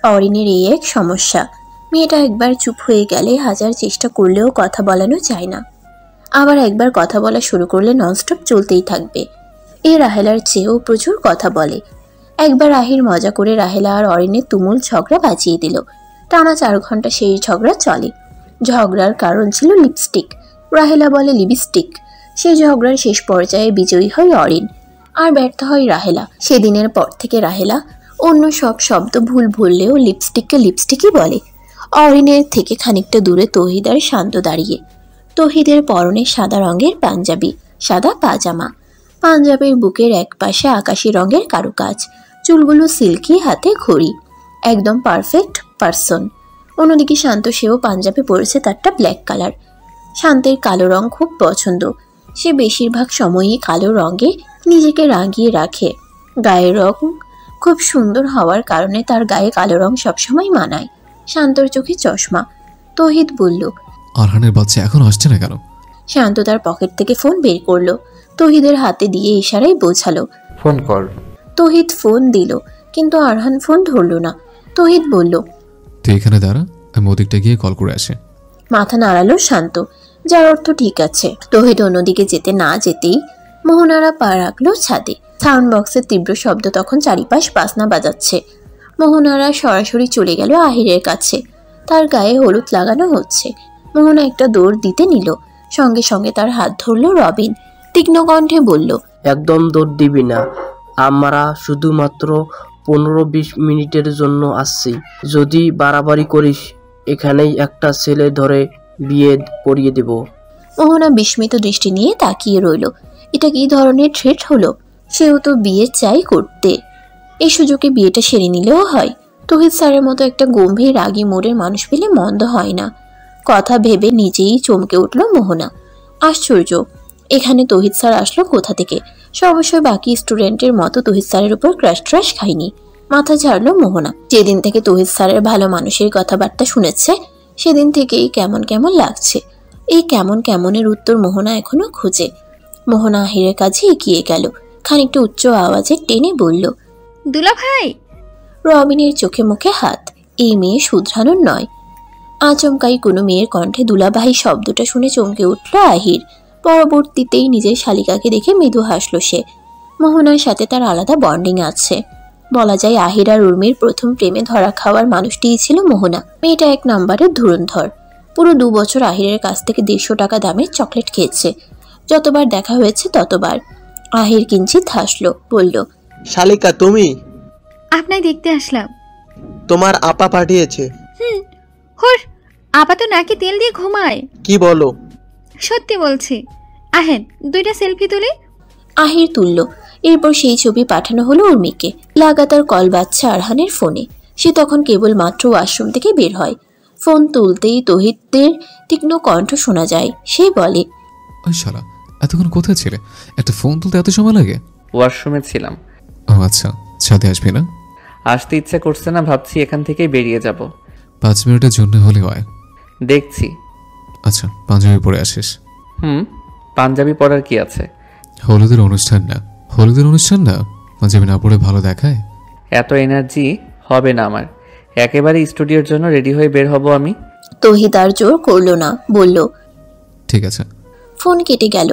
অরিনের এই এক সমস্যা, মেয়েটা একবার চুপ হয়ে গেলে হাজার চেষ্টা করলেও কথা বলানো যায় না। আবার একবার কথা বলা শুরু করলে ননস্টপ চলতেই থাকবে। এ রাহেলার চেয়েও প্রচুর কথা বলে। একবার আহির মজা করে রাহেলা আর অরিনের তুমুল ঝগড়া বাঁচিয়ে দিল। টানা 4 ঘন্টা সেই ঝগড়া চলে। ঝগড়ার কারণ ছিল লিপস্টিক, রাহেলা বলে লিপস্টিক। সেই ঝগড়ার শেষ পর্যায়ে বিজয়ী হয় অরিন, আর ব্যর্থ হয় রাহেলা। সেদিনের পর থেকে রাহেলা অন্য সব শব্দ ভুল ভুললেও লিপস্টিককে লিপস্টিকই বলে। অরিনের থেকে খানিকটা দূরে তৌহিদ আর শান্ত দাঁড়িয়ে। তৌহিদের পরনে সাদা রঙের পাঞ্জাবি, সাদা পাজামা। পাঞ্জাবির বুকের এক পাশে আকাশি রঙের কারুকাজ, চুলগুলো সিল্কি, হাতে ঘড়ি, একদম পারফেক্ট পারসন। অন্যদিকে শান্ত, সেও পাঞ্জাবি পরেছে, তারটা ব্ল্যাক কালার। শান্তের কালো রং খুব পছন্দ, সে বেশিরভাগ সময়ই কালো রঙে নিজেকে রাঙিয়ে রাখে। গায়ের রং খুব সুন্দর হওয়ার কারণে তার গায়ে কালো রং সবসময় মানায়। শান্তর চোখে চশমা। তৌহিদ বলল, আরহানের বাচ্চা এখন আসছে না কেন? শান্ত তার পকেট থেকে ফোন বের করলো, তৌহিদের হাতে দিয়ে ইশারায় বোঝালো ফোন কর। তৌহিদ ফোন দিল, কিন্তু আরহান ফোন ধরল না। তৌহিদ বলল, তুই এখানে দাঁড়া, আমি ওদিকটা গিয়ে কল করে আসি। মাথা নাড়ালো শান্ত, যার অর্থ ঠিক আছে। তৌহিদ অন্যদিকে যেতে না যেতেই মোহনারা পা রাখলো ছাদে। সাউন্ড বক্সের তীব্র শব্দ তখন চারিপাশ বাজনা বাজাচ্ছে। মোহনারা সরাসরি চলে গেল আহিরের কাছে। তার গায়ে হলুদ লাগানো হচ্ছে। মোহনা একটা দৌড় দিতে নিল, সঙ্গে সঙ্গে তার হাত ধরলো রবিন। তীক্ষ্ণ কণ্ঠে বলল, একদম দৌড় দিবি না, আমরা শুধুমাত্র 15-20 মিনিটের জন্য আসছি। যদি বাড়াবাড়ি করিস এখানেই একটা ছেলে ধরে বিয়ে পড়িয়ে দেব। মোহনা বিস্মিত দৃষ্টি নিয়ে তাকিয়ে রইল। এটা কি ধরনের থ্রেট হলো? সেও তো বিয়ে চাই করতে, এই সুযোগে বিয়েটা সেরে নিলেও হয়। তৌহিদ স্যারের মতো একটা গম্ভীর রাগী মোড়ের মানুষ পেলে মন্দ হয় না। কথা ভেবে নিজেই চমকে উঠল মোহনা। আশ্চর্য, এখানে তৌহিদ স্যার আসলো কোথা থেকে? সে অবশ্যই বাকি স্টুডেন্টের মতো তৌহিদ স্যারের উপর ক্রাশ ট্রাশ খায়নি। মাথা ঝাড়লো মোহনা। যেদিন থেকে তৌহিদ স্যারের ভালো মানুষের কথাবার্তা শুনেছে সেদিন থেকেই কেমন কেমন লাগছে। এই কেমন কেমনের উত্তর মোহনা এখনো খোঁজে। মোহনা আহিরের কাছে এগিয়ে গেল, খানিকটা উচ্চ আওয়াজে টেনে বলল, দুলা ভাই। রবিনের চোখে মুখে হাত। এই মেয়ে শুধরানোর নয়। আচমকাই কোনো মেয়ের কণ্ঠে দুলাভাই শব্দটা শুনে চমকে উঠল আহির। পরবর্তীতেই নিজের শালিকাকে দেখে মৃদু হাসল সে। মোহনার সাথে তার আলাদা বন্ডিং আছে। বলা যায় আহির আর উর্মির প্রথম প্রেমে ধরা খাওয়ার মানুষটিই ছিল মোহনা। মেয়েটা 1 নম্বরের ধুরন্ধর। পুরো 2 বছর আহিরের কাছ থেকে 150 টাকা দামের চকলেট খেয়েছে। যতবার দেখা হয়েছে ততবার। আহির কিঞ্চিত হাসলো, বলল, শালিকা তুমি? আপনাই দেখতে আসলাম। তোমার আপা পাঠিয়েছে। হুর, আপা তো নাকি তেল দিয়ে ঘুমায়। কি বলো? সত্যি বলছি। আহেন 2টা সেলফি তুলি। আহির তুলল। এরপর সেই ছবি পাঠানো হলো উর্মিকে। লাগাতার কল বাজছে আরহানের ফোনে। সে তখন কেবল মাত্র ওয়াশরুম থেকে বের হয়। ফোন তুলতেই তৌহিদের তীক্ষ্ণ কণ্ঠ শোনা যায়। সে বলে, ওই শালা, এতক্ষণ কোথায় ছিলে? একটা ফোন তুলতে এত সময় লাগে? ওয়াশরুমে ছিলাম। ও আচ্ছা, ছাদে আসবি না? আসতে ইচ্ছে করছে না, ভাবছি এখান থেকেই বেরিয়ে যাব। 5 মিনিটের জন্য হলে হয়। দেখছি। আচ্ছা, পাঞ্জাবি পরে আসিস। পাঞ্জাবি পরার কি আছে? হলুদের অনুষ্ঠান না। হলুদের অনুষ্ঠান না, পাঞ্জাবি না পরে ভালো দেখায়? এত এনার্জি হবে না আমার। একেবারে স্টুডিওর জন্য রেডি হয়ে বের হব আমি। তৌহিদ আর জোর করলো না, বলল, ঠিক আছে। ফোন কেটে গেল।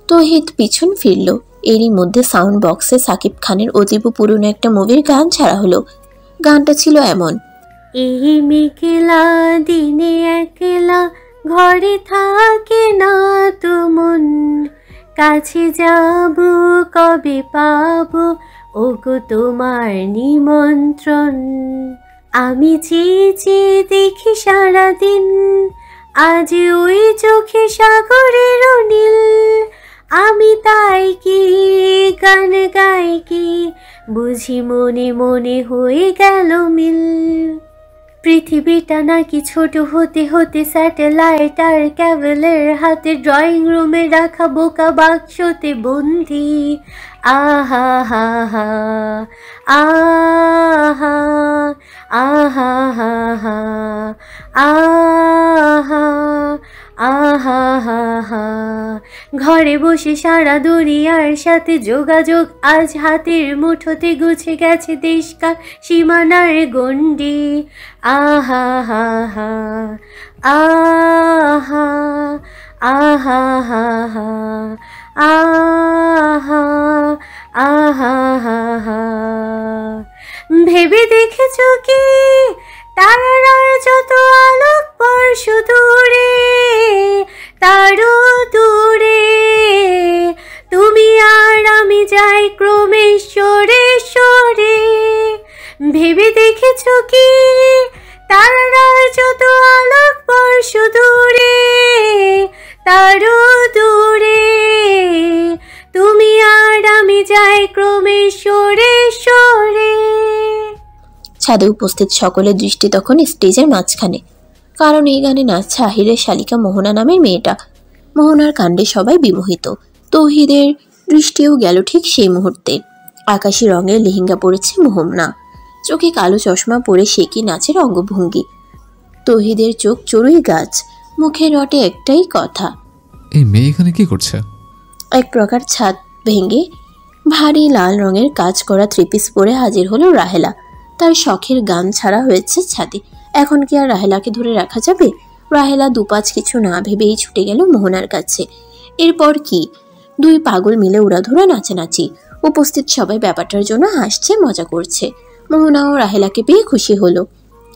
তৌহিদ পিছন ফিরল। এরই মধ্যে সাউন্ড বক্সে সাকিব খানের অতীব পুরনো একটা মুভির গান ছাড়া হলো। গানটা ছিল এমন, এই মেঘলা দিনে একলা ঘরে থাকে না তো মন, কাছে যাব কবে পাবো ওগো তোমার নিমন্ত্রণ। আমি চেয়ে চেয়ে দেখি সারাদিন, আজ ওই চোখে সাগরের নীল, আমি তাই কি গান গাই কি, বুঝি মনে মনে হয়ে গেল মিল। পৃথিবীটা নাকি ছোট হতে হতে স্যাটেলাইট আর ক্যাবেলের হাতে, ড্রয়িং রুমে রাখা বোকা বাক্সতে বন্দি। আহা হা হা, আহা আহা হা হা, আহা আহা হা হা। ঘরে বসে সারা দুনিয়ার সাথে যোগাযোগ, আজ হাতের মুঠোতে গুছে গেছে দেশকাল সীমানার গণ্ডি। আহা হা হা, আহা আহা হা হা, আহা আহা হা হা। ভেবে দেখেছো কি তারার যত আলোক বর্ষ দূরে, তারও দূরে তুমি আর আমি যাই ক্রমে সরে সরে। ভেবে দেখেছো কি তারার যত আলোক বর্ষ দূরে, তারও দূরে তুমি আর আমি যাই ক্রমে সরে সরে। ছাদে উপস্থিত সকলের দৃষ্টি তখন স্টেজের মাঝখানে, কারণ এই গানে নাচছে আহিরের শালিকা মোহনা নামের মেয়েটা। মোহনার কাণ্ডে সবাই বিমোহিত, তৌহিদের দৃষ্টিও গেল ঠিক সেই মুহূর্তে। আকাশি রঙের লেহেঙ্গা পরেছে মোহনা, চোখে কালো চশমা পরে সে কি নাচের অঙ্গভঙ্গি। তৌহিদের চোখ চড়ুই গাছ, মুখে রটে একটাই কথা, এই মেয়ে এখানে কি করছে? এক প্রকার ছাদ ভেঙে ভারী লাল রঙের কাজ করা থ্রিপিস পরে হাজির হলো রাহেলা। তার শখের গান ছাড়া হয়েছে ছাদে, এখন কি আর রাহেলাকে ধরে রাখা যাবে? রাহেলা দুপাঁচ কিছু না ভেবেই ছুটে গেল মোহনার কাছে। এরপর কি দুই পাগল মিলে উড়াধুরা নাচানাচি। উপস্থিত সবাই ব্যাপারটার জন্য হাসছে, মজা করছে। মোহনা ও রাহেলাকে পেয়ে খুশি হলো।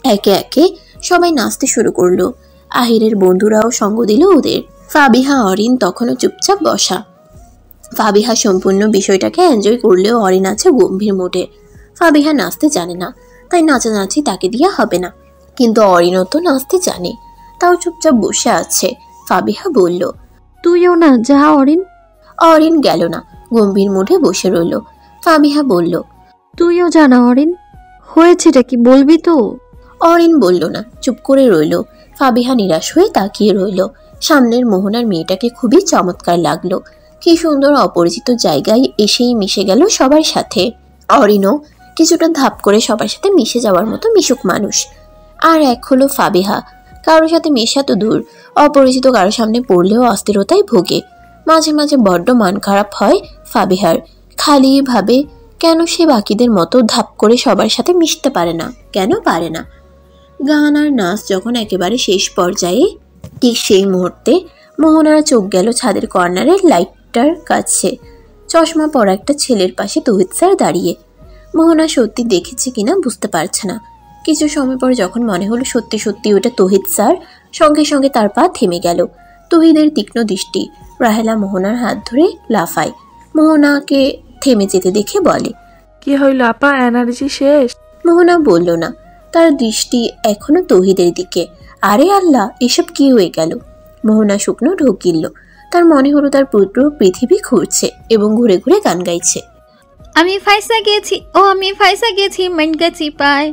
একে একে সবাই নাচতে শুরু করলো। আহিরের বন্ধুরাও সঙ্গ দিল ওদের। ফাবিহা অরিন তখনও চুপচাপ বসা। ফাবিহা সম্পূর্ণ বিষয়টাকে এনজয় করলেও অরিন আছে গম্ভীর মুডে। ফাবিহা নাচতে জানে না, তাই নাচানাচি তাকে দিয়ে হবে না, কিন্তু অরিনও তো নাচতে জানে, তাও চুপচাপ বসে আছে। ফাবিহা বলল, তুইও না যা অরিন। অরিন গেল না, গম্ভীর মুডে বসে রইল। ফাবিহা বলল, তুইও জানা অরিন, হয়েছেটা কি বলবি তো? অরিন বলল না, চুপ করে রইল। ফাবিহা নিরাশ হয়ে তাকিয়ে রইল। সামনের মোহনার মেয়েটাকে খুবই চমৎকার লাগলো। কি সুন্দর অপরিচিত জায়গায় এসেই মিশে গেল সবার সাথে। অরিনও কিছুটা ধাপ করে সবার সাথে মিশে যাওয়ার মতো মিশুক মানুষ। আর এক হলো ফাবিহা, কারোর সাথে মেশা তো দূর, অপরিচিত কারোর সামনে পড়লেও অস্থিরতায় ভোগে। মাঝে মাঝে বড্ড মান খারাপ হয় ফাবিহার। খালি ভাবে কেন সে বাকিদের মতো ধাপ করে সবার সাথে মিশতে পারে না, কেন পারে না। গান আর নাচ যখন একেবারে শেষ পর্যায়ে, ঠিক সেই মুহূর্তে মোহনার চোখ গেল ছাদের কর্নারের লাইটটার কাছে। চশমা পরা একটা ছেলের পাশে তৌহিদ স্যার দাঁড়িয়ে। মোহনা সত্যি দেখেছে কিনা বুঝতে পারছে না। কিছু সময় পর যখন মনে হলো সত্যি সত্যি ওটা তৌহিদ স্যার, সঙ্গে সঙ্গে তার পা থেমে গেল। তৌহিদের তীক্ষ্ণ দৃষ্টি। রাহেলা মোহনার হাত ধরে লাফায়। মোহনাকে থেমে যেতে দেখে বলে, কি হইল আপা, এনার্জি শেষ? মোহনা বলল না, তার দৃষ্টি এখনো তৌহিদের দিকে। আরে আল্লাহ, এসব কি হয়ে গেল? মোহনা শুকনো ঢোক গিলল। তার মনে হলো তার পুত্র পৃথিবী ঘুরছে এবং ঘুরে ঘুরে গান গাইছে। আমি ফাইসা গেছি, ও আমি ফাইসা গেছি, মাইন গেছি পায়।